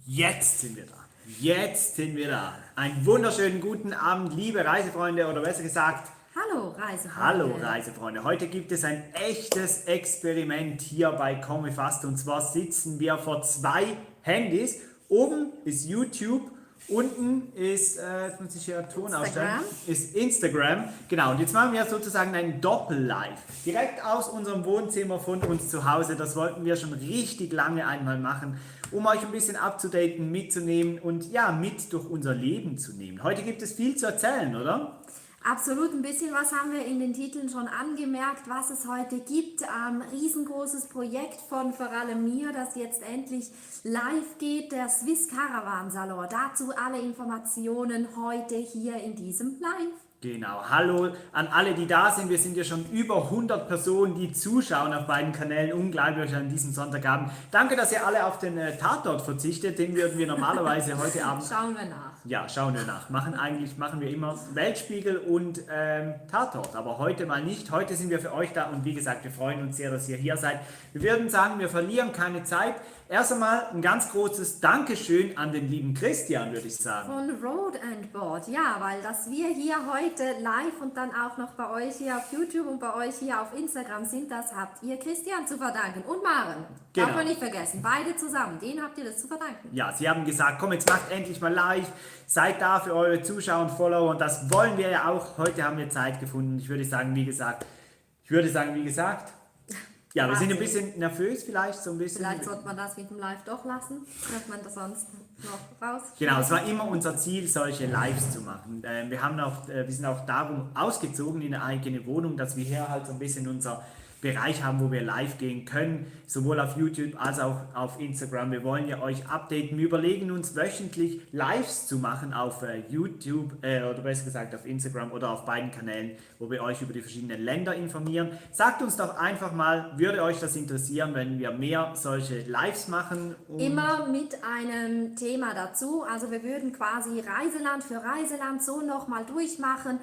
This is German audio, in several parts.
Jetzt sind wir da. Jetzt sind wir da. Einen wunderschönen guten Abend, liebe Reisefreunde, oder besser gesagt, Hallo Reisefreunde. hallo Reisefreunde. Heute gibt es ein echtes Experiment hier bei Komme Fast. Und zwar sitzen wir vor zwei Handys. Oben ist YouTube, unten ist, jetzt muss ich hier einen Ton ausstellen, ist Instagram. Genau, und jetzt machen wir sozusagen ein Doppel-Live. Direkt aus unserem Wohnzimmer von uns zu Hause. Das wollten wir schon richtig lange einmal machen, um euch ein bisschen abzudaten, mitzunehmen und ja, mit durch unser Leben zu nehmen. Heute gibt es viel zu erzählen, oder? Absolut, ein bisschen was haben wir in den Titeln schon angemerkt, was es heute gibt. Riesengroßes Projekt von vor allem mir, das jetzt endlich live geht, der Swiss Caravan Salon. Dazu alle Informationen heute hier in diesem Live. Genau, hallo an alle, die da sind. Wir sind ja schon über 100 Personen, die zuschauen auf beiden Kanälen. Unglaublich an diesem Sonntagabend. Danke, dass ihr alle auf den Tatort verzichtet. Den würden wir normalerweise heute Abend... Schauen wir nach. Ja, schauen wir nach. Machen wir immer Weltspiegel und Tatort, aber heute mal nicht. Heute sind wir für euch da und wie gesagt, wir freuen uns sehr, dass ihr hier seid. Wir würden sagen, wir verlieren keine Zeit. Erst einmal ein ganz großes Dankeschön an den lieben Christian, würde ich sagen. Von Road and Board, ja, weil dass wir hier heute live und dann auch noch bei euch hier auf YouTube und bei euch hier auf Instagram sind, das habt ihr Christian zu verdanken und Maren. Genau. Darf man nicht vergessen, beide zusammen, denen habt ihr das zu verdanken. Ja, sie haben gesagt, komm, jetzt macht endlich mal live, seid da für eure Zuschauer und Follower und das wollen wir ja auch. Heute haben wir Zeit gefunden. Ich würde sagen, wie gesagt, ja, wir sind ein bisschen nervös vielleicht, so ein bisschen. Vielleicht sollte man das mit dem Live doch lassen, dass man das sonst noch raus. Genau, es war immer unser Ziel, solche Lives zu machen. Wir sind auch darum ausgezogen in eine eigene Wohnung, dass wir hier halt so ein bisschen unser Bereich haben, wo wir live gehen können, sowohl auf YouTube als auch auf Instagram. Wir wollen ja euch updaten. Wir überlegen uns wöchentlich Lives zu machen auf YouTube oder besser gesagt auf Instagram oder auf beiden Kanälen, wo wir euch über die verschiedenen Länder informieren. Sagt uns doch einfach mal, würde euch das interessieren, wenn wir mehr solche Lives machen? Immer mit einem Thema dazu. Also wir würden quasi Reiseland für Reiseland so nochmal durchmachen.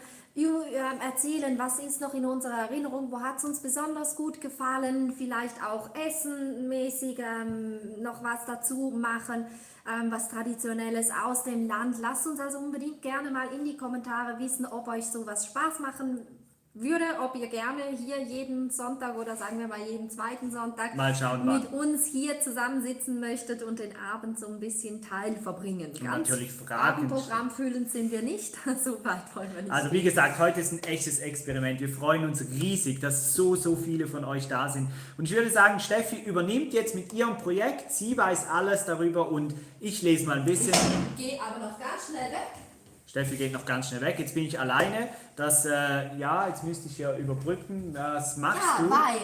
Erzählen, was ist noch in unserer Erinnerung, wo hat es uns besonders gut gefallen, vielleicht auch essenmäßig noch was dazu machen, was Traditionelles aus dem Land. Lasst uns also unbedingt gerne mal in die Kommentare wissen, ob euch sowas Spaß machen würde, ob ihr gerne hier jeden Sonntag oder sagen wir mal jeden zweiten Sonntag mal schauen, mit uns hier zusammensitzen möchtet und den Abend so ein bisschen Teil verbringen. Ganz natürlich Fragen. Abendprogramm füllend sind wir nicht, so weit wollen wir nicht. Also wie gesagt, heute ist ein echtes Experiment. Wir freuen uns riesig, dass so viele von euch da sind. Und ich würde sagen, Steffi übernimmt jetzt mit ihrem Projekt. Sie weiß alles darüber und ich lese mal ein bisschen. Ich gehe aber noch ganz schnell weg. Steffi geht noch ganz schnell weg. Jetzt bin ich alleine. Jetzt müsste ich ja überbrücken. Was machst du? Ja, weil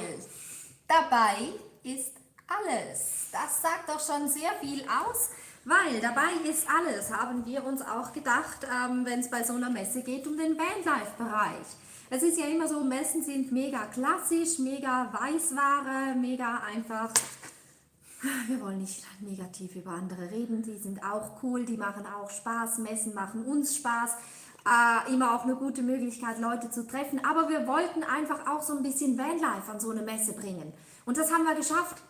dabei ist alles. Das sagt doch schon sehr viel aus. Weil dabei ist alles, haben wir uns auch gedacht, wenn es bei so einer Messe geht, um den Vanlife-Bereich. Es ist ja immer so, Messen sind mega klassisch, mega Weißware, mega einfach. Wir wollen nicht negativ über andere reden, die sind auch cool, die machen auch Spaß, Messen machen uns Spaß, immer auch eine gute Möglichkeit, Leute zu treffen, aber wir wollten einfach auch so ein bisschen Vanlife an so eine Messe bringen und das haben wir geschafft.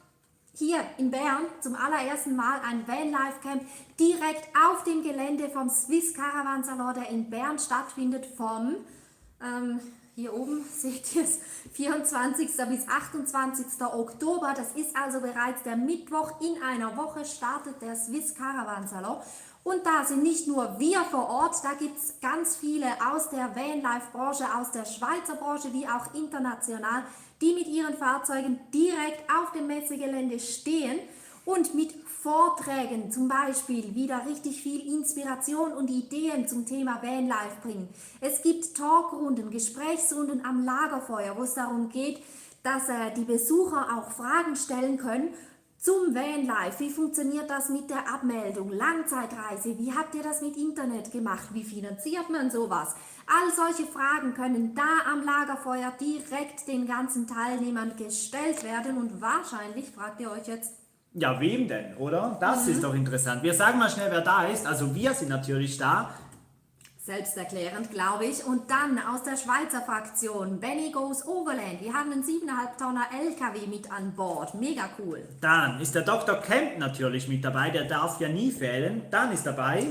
Hier in Bern zum allerersten Mal ein Vanlife-Camp direkt auf dem Gelände vom Swiss Caravan Salon, der in Bern stattfindet vom... Hier oben seht ihr es, 24. bis 28. Oktober. Das ist also bereits der Mittwoch. In einer Woche startet der Swiss Caravan Salon. Und da sind nicht nur wir vor Ort, da gibt es ganz viele aus der Vanlife-Branche, aus der Schweizer Branche wie auch international, die mit ihren Fahrzeugen direkt auf dem Messegelände stehen und mit Vorträgen zum Beispiel wieder richtig viel Inspiration und Ideen zum Thema Vanlife bringen. Es gibt Talkrunden, Gesprächsrunden am Lagerfeuer, wo es darum geht, dass die Besucher auch Fragen stellen können zum Vanlife. Wie funktioniert das mit der Abmeldung? Langzeitreise, wie habt ihr das mit Internet gemacht? Wie finanziert man sowas? All solche Fragen können da am Lagerfeuer direkt den ganzen Teilnehmern gestellt werden und wahrscheinlich fragt ihr euch jetzt, ja, wem denn, oder? Das ist doch interessant. Wir sagen mal schnell, wer da ist. Also wir sind natürlich da. Selbsterklärend, glaube ich. Und dann aus der Schweizer Fraktion Benny Goes Overland. Wir haben einen 7,5 Tonner LKW mit an Bord. Mega cool. Dann ist der Dr. Kemp natürlich mit dabei, der darf ja nie fehlen. Dann ist dabei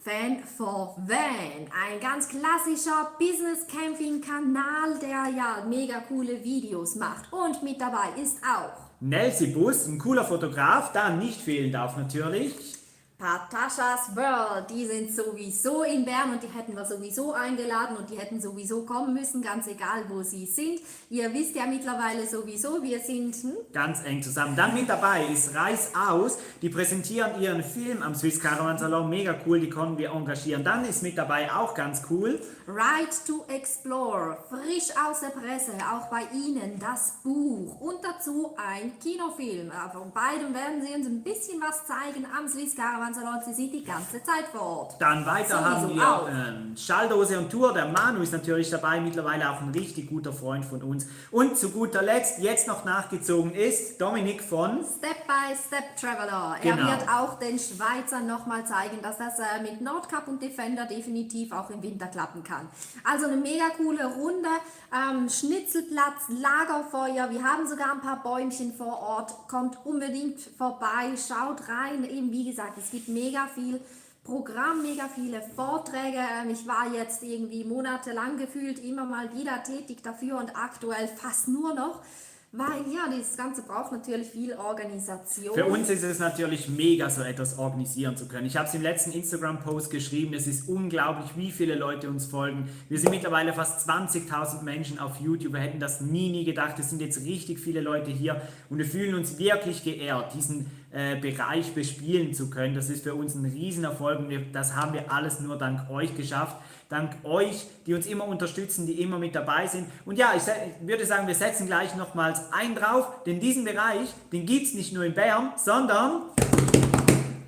Fan for Van, ein ganz klassischer Business-Camping-Kanal, der ja mega coole Videos macht. Und mit dabei ist auch Nelsi Bus, ein cooler Fotograf. Dann nicht fehlen darf natürlich Pataschas World, die sind sowieso in Bern und die hätten wir sowieso eingeladen und die hätten sowieso kommen müssen, ganz egal wo sie sind. Ihr wisst ja mittlerweile sowieso, wir sind ganz eng zusammen. Dann mit dabei ist Reis aus, die präsentieren ihren Film am Swiss Caravan Salon, mega cool, die konnten wir engagieren. Dann ist mit dabei auch ganz cool Ride to Explore, frisch aus der Presse, auch bei Ihnen das Buch und dazu ein Kinofilm. Von beidem werden Sie uns ein bisschen was zeigen am Swiss Caravan Salon. Sie sind die ganze Zeit vor Ort. Dann weiter Sowieso haben auch. wir Schalldose und Tour. Der Manu ist natürlich dabei, mittlerweile auch ein richtig guter Freund von uns. Und zu guter Letzt, jetzt noch nachgezogen ist Dominik von Step by Step Traveler. Genau. Er wird auch den Schweizern nochmal zeigen, dass das mit Nordcup und Defender definitiv auch im Winter klappen kann. Also eine mega coole Runde. Schnitzelplatz, Lagerfeuer. Wir haben sogar ein paar Bäumchen vor Ort. Kommt unbedingt vorbei, schaut rein. Eben wie gesagt, es gibt mega viel Programm, mega viele Vorträge. Ich war jetzt irgendwie monatelang gefühlt immer mal wieder tätig dafür und aktuell fast nur noch. Weil ja, das Ganze braucht natürlich viel Organisation. Für uns ist es natürlich mega, so etwas organisieren zu können. Ich habe es im letzten Instagram-Post geschrieben, es ist unglaublich, wie viele Leute uns folgen. Wir sind mittlerweile fast 20.000 Menschen auf YouTube, wir hätten das nie gedacht. Es sind jetzt richtig viele Leute hier und wir fühlen uns wirklich geehrt, diesen Bereich bespielen zu können. Das ist für uns ein Riesenerfolg und das haben wir alles nur dank euch geschafft. Dank euch, die uns immer unterstützen, die immer mit dabei sind. Und ja, ich würde sagen, wir setzen gleich nochmals einen drauf, denn diesen Bereich, den gibt es nicht nur in Bern, sondern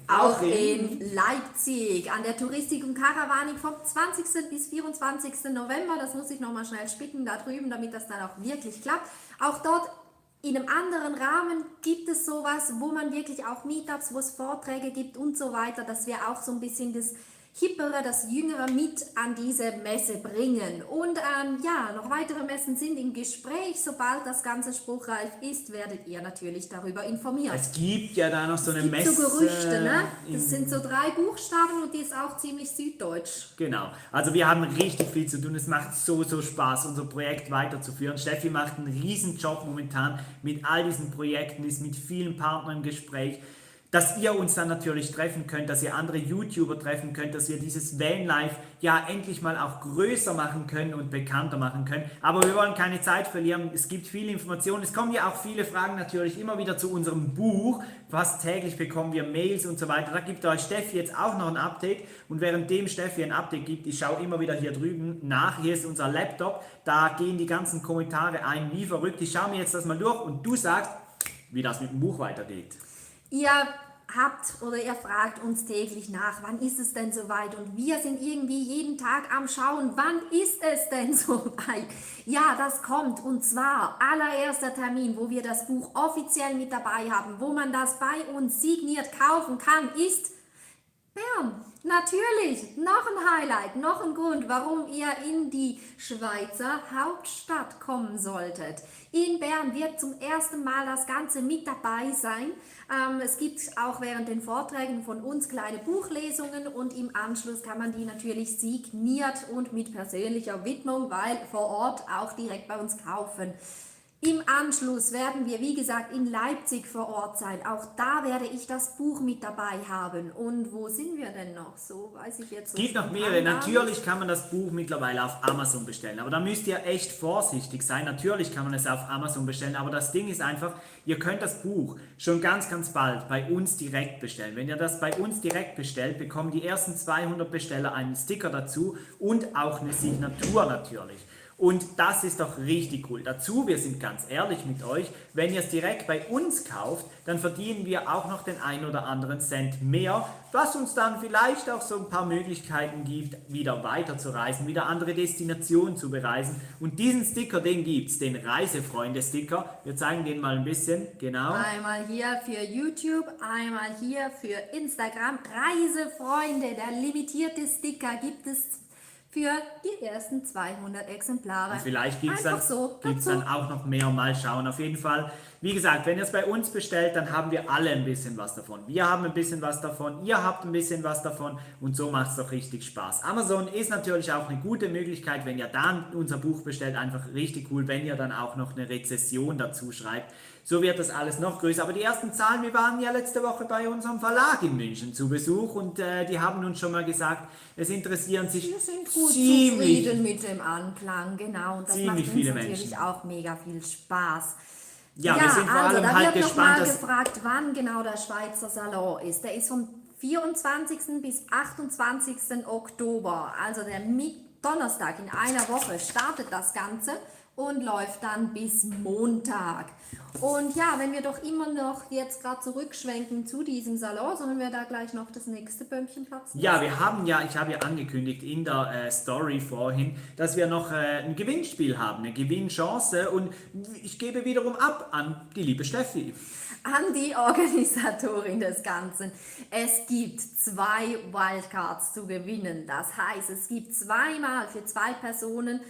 auch in Leipzig an der Touristik und Caravaning vom 20. bis 24. November. Das muss ich nochmal schnell spicken da drüben, damit das dann auch wirklich klappt. Auch dort in einem anderen Rahmen gibt es sowas, wo man wirklich auch Meetups, wo es Vorträge gibt und so weiter, dass wir auch so ein bisschen das Hippere, das Jüngere mit an diese Messe bringen. Und ja, noch weitere Messen sind im Gespräch. Sobald das Ganze spruchreif ist, werdet ihr natürlich darüber informiert. es gibt ja da noch so eine Messe. So Gerüchte, ne? Das sind so 3 Buchstaben und die ist auch ziemlich süddeutsch. Genau, also wir haben richtig viel zu tun, es macht so Spaß, unser Projekt weiterzuführen. Steffi macht einen riesen Job momentan mit all diesen Projekten, ist mit vielen Partnern im Gespräch, dass ihr uns dann natürlich treffen könnt, dass ihr andere YouTuber treffen könnt, dass wir dieses Vanlife ja endlich mal auch größer machen können und bekannter machen können. Aber wir wollen keine Zeit verlieren, es gibt viele Informationen, es kommen ja auch viele Fragen natürlich immer wieder zu unserem Buch, fast täglich bekommen wir Mails und so weiter. Da gibt euch Steffi jetzt auch noch ein Update und währenddem Steffi ein Update gibt, ich schaue immer wieder hier drüben nach, hier ist unser Laptop, da gehen die ganzen Kommentare ein, wie verrückt. Ich schaue mir jetzt das mal durch und du sagst, wie das mit dem Buch weitergeht. Ihr habt oder ihr fragt uns täglich nach, wann ist es denn soweit? Und wir sind irgendwie jeden Tag am Schauen, wann ist es denn soweit? Ja, das kommt und zwar allererster Termin, wo wir das Buch offiziell mit dabei haben, wo man das bei uns signiert kaufen kann, ist Bern. Natürlich, noch ein Highlight, noch ein Grund, warum ihr in die Schweizer Hauptstadt kommen solltet. In Bern wird zum ersten Mal das Ganze mit dabei sein. Es gibt auch während den Vorträgen von uns kleine Buchlesungen und im Anschluss kann man die natürlich signiert und mit persönlicher Widmung, weil vor Ort auch direkt bei uns kaufen. Im Anschluss werden wir, wie gesagt, in Leipzig vor Ort sein. Auch da werde ich das Buch mit dabei haben. Und wo sind wir denn noch? So weiß ich jetzt. Es gibt noch mehrere. Natürlich kann man das Buch mittlerweile auf Amazon bestellen. Aber da müsst ihr echt vorsichtig sein. Natürlich kann man es auf Amazon bestellen. Aber das Ding ist einfach, ihr könnt das Buch schon ganz bald bei uns direkt bestellen. Wenn ihr das bei uns direkt bestellt, bekommen die ersten 200 Besteller einen Sticker dazu und auch eine Signatur natürlich. Und das ist doch richtig cool. Dazu, wir sind ganz ehrlich mit euch, wenn ihr es direkt bei uns kauft, dann verdienen wir auch noch den einen oder anderen Cent mehr, was uns dann vielleicht auch so ein paar Möglichkeiten gibt, wieder weiterzureisen, wieder andere Destinationen zu bereisen. Und diesen Sticker, den gibt es, den Reisefreunde-Sticker. Wir zeigen den mal ein bisschen, genau. Einmal hier für YouTube, einmal hier für Instagram. Reisefreunde, der limitierte Sticker gibt es für die ersten 200 Exemplare. Und vielleicht gibt es dann, Einfach so dann auch noch mehr. Mal schauen. Auf jeden Fall, wie gesagt, wenn ihr es bei uns bestellt, dann haben wir alle ein bisschen was davon. Wir haben ein bisschen was davon, ihr habt ein bisschen was davon und so macht es doch richtig Spaß. Amazon ist natürlich auch eine gute Möglichkeit, wenn ihr dann unser Buch bestellt, einfach richtig cool, wenn ihr dann auch noch eine Rezession dazu schreibt. So wird das alles noch größer. Aber die ersten Zahlen, wir waren ja letzte Woche bei unserem Verlag in München zu Besuch und die haben uns schon mal gesagt, es interessieren sich Wir sind gut ziemlich zufrieden mit dem Anklang, genau. Und das macht uns viele natürlich Menschen. auch mega viel Spaß. Ja, wir sind vor allem da halt wird gespannt, noch mal dass gefragt, wann genau der Schweizer Salon ist. Der ist vom 24. bis 28. Oktober, also der Donnerstag in einer Woche startet das Ganze und läuft dann bis Montag. Und ja, wenn wir doch immer noch jetzt gerade zurückschwenken zu diesem Salon, sollen wir da gleich noch das nächste Bömmchen platzen? ja, ich habe ja angekündigt in der Story vorhin, dass wir noch ein Gewinnspiel haben, eine Gewinnchance und ich gebe wiederum ab an die liebe Steffi. An die Organisatorin des Ganzen. Es gibt 2 Wildcards zu gewinnen. Das heißt, es gibt zweimal für 2 Personen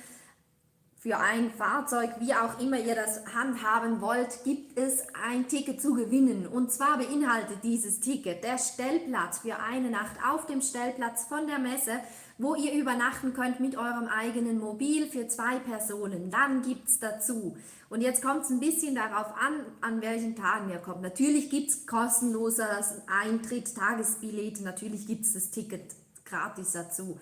für ein Fahrzeug, wie auch immer ihr das handhaben wollt, gibt es ein Ticket zu gewinnen. Und zwar beinhaltet dieses Ticket der Stellplatz für eine Nacht auf dem Stellplatz von der Messe, wo ihr übernachten könnt mit eurem eigenen Mobil für 2 Personen. Dann gibt es dazu. Und jetzt kommt es ein bisschen darauf an welchen Tagen ihr kommt. Natürlich gibt es kostenloser Eintritt, Tagesbillett, natürlich gibt es das Ticket gratis dazu.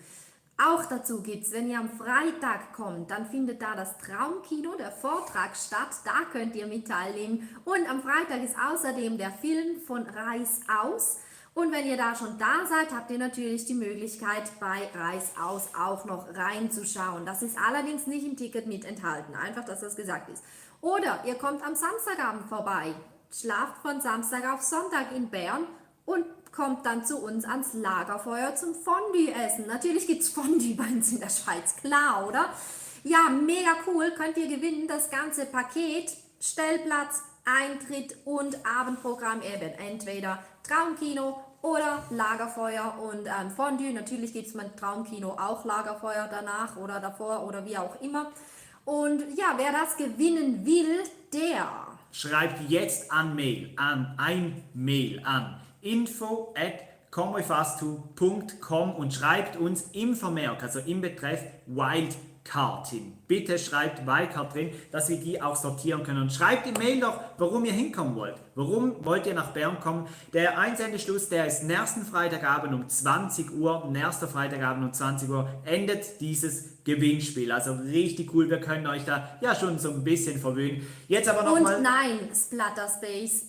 Auch dazu gibt es, wenn ihr am Freitag kommt, dann findet da das Traumkino, der Vortrag statt, da könnt ihr mit teilnehmen. Und am Freitag ist außerdem der Film von Reis aus. Und wenn ihr da schon da seid, habt ihr natürlich die Möglichkeit, bei Reis aus auch noch reinzuschauen. Das ist allerdings nicht im Ticket mit enthalten, einfach, dass das gesagt ist. Oder ihr kommt am Samstagabend vorbei, schlaft von Samstag auf Sonntag in Bern und kommt dann zu uns ans Lagerfeuer zum Fondue essen. Natürlich gibt es Fondue bei uns in der Schweiz, klar, oder? Ja, mega cool, könnt ihr gewinnen, das ganze Paket, Stellplatz, Eintritt und Abendprogramm eben, entweder Traumkino oder Lagerfeuer und Fondue. Natürlich gibt es beim Traumkino auch Lagerfeuer danach oder davor oder wie auch immer. Und ja, wer das gewinnen will, der Schreibt jetzt ein Mail an info@comefastu.com und schreibt uns im Vermerk, also im Betreff Wildcard hin. Bitte schreibt Wildcard drin, dass wir die auch sortieren können. Und schreibt im Mail doch, warum ihr hinkommen wollt. Warum wollt ihr nach Bern kommen? Der Einsendeschluss, der ist nächsten Freitagabend um 20 Uhr. Nächster Freitagabend um 20 Uhr endet dieses Gewinnspiel. Also richtig cool, wir können euch da ja schon so ein bisschen verwöhnen. Jetzt aber nochmal. Und nein, Splatterspace,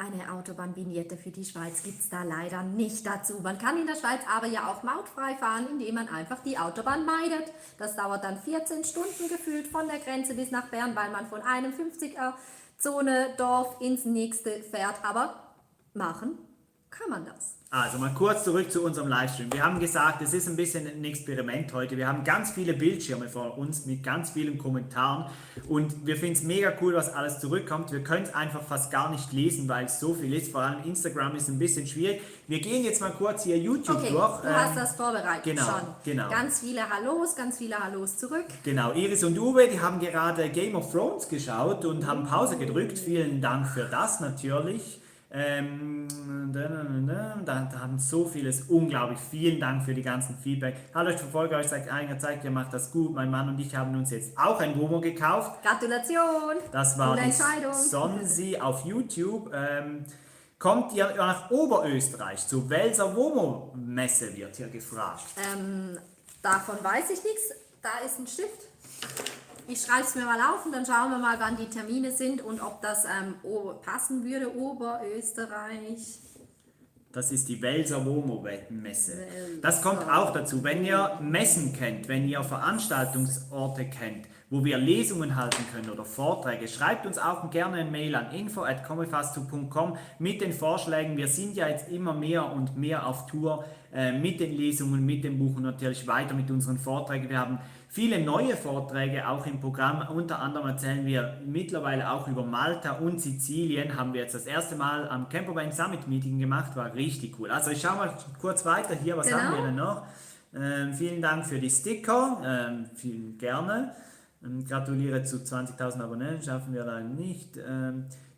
eine Autobahnvignette für die Schweiz gibt es da leider nicht dazu. Man kann in der Schweiz aber ja auch mautfrei fahren, indem man einfach die Autobahn meidet. Das dauert dann 14 Stunden gefühlt von der Grenze bis nach Bern, weil man von einem 50er-Zone-Dorf ins nächste fährt. Aber machen kann man das. Also mal kurz zurück zu unserem Livestream. Wir haben gesagt, es ist ein bisschen ein Experiment heute. Wir haben ganz viele Bildschirme vor uns mit ganz vielen Kommentaren und wir finden es mega cool, was alles zurückkommt. Wir können es einfach fast gar nicht lesen, weil es so viel ist. Vor allem Instagram ist ein bisschen schwierig. Wir gehen jetzt mal kurz hier YouTube durch. Du hast das vorbereitet genau, schon. Genau. Ganz viele Hallos zurück. Genau, Iris und Uwe, die haben gerade Game of Thrones geschaut und haben Pause gedrückt. Vielen Dank für das natürlich. Da haben so vieles, unglaublich, vielen Dank für die ganzen Feedback. Hallo, ich verfolge euch seit einiger Zeit, ihr macht das gut. Mein Mann und ich haben uns jetzt auch ein Womo gekauft. Gratulation! Das war die Entscheidung. Sonsi auf YouTube. Kommt ihr nach Oberösterreich zur Welser Womo Messe, wird hier gefragt. Davon weiß ich nichts. Da ist ein Stift. Ich schreibe es mir mal auf und dann schauen wir mal, wann die Termine sind und ob das passen würde. Oberösterreich. Das ist die Welser Womo Messe. Das kommt auch dazu. Wenn ihr Messen kennt, wenn ihr Veranstaltungsorte kennt, wo wir Lesungen halten können oder Vorträge, schreibt uns auch gerne ein Mail an info@comefastu.com mit den Vorschlägen. Wir sind ja jetzt immer mehr und mehr auf Tour mit den Lesungen, mit dem Buch und natürlich weiter mit unseren Vorträgen. Wir haben viele neue Vorträge auch im Programm. Unter anderem erzählen wir mittlerweile auch über Malta und Sizilien. Haben wir jetzt das erste Mal am Campervan Summit Meeting gemacht. War richtig cool. Also ich schaue mal kurz weiter hier. Was haben wir denn noch? Vielen Dank für die Sticker, vielen gerne. Gratuliere zu 20.000 Abonnenten, schaffen wir leider nicht.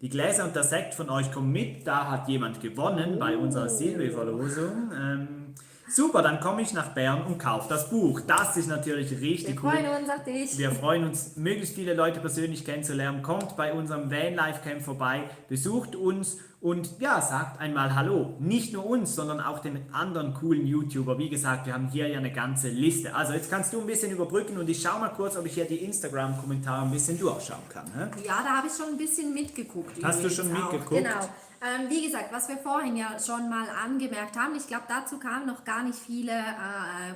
Die Gläser und der Sekt von euch kommen mit, da hat jemand gewonnen bei unserer Silvi-Verlosung. Super, dann komme ich nach Bern und kaufe das Buch. Das ist natürlich richtig cool. Wir freuen uns auf dich. Wir freuen uns, möglichst viele Leute persönlich kennenzulernen. Kommt bei unserem Vanlife Camp vorbei, besucht uns und ja, sagt einmal Hallo. Nicht nur uns, sondern auch den anderen coolen YouTuber. Wie gesagt, wir haben hier ja eine ganze Liste. Also jetzt kannst du ein bisschen überbrücken und ich schaue mal kurz, ob ich hier die Instagram-Kommentare ein bisschen durchschauen kann. Hä? Ja, da habe ich schon ein bisschen mitgeguckt. Hast du schon auch. mitgeguckt? Genau. Wie gesagt, was wir vorhin ja schon mal angemerkt haben, ich glaube, dazu kamen noch gar nicht viele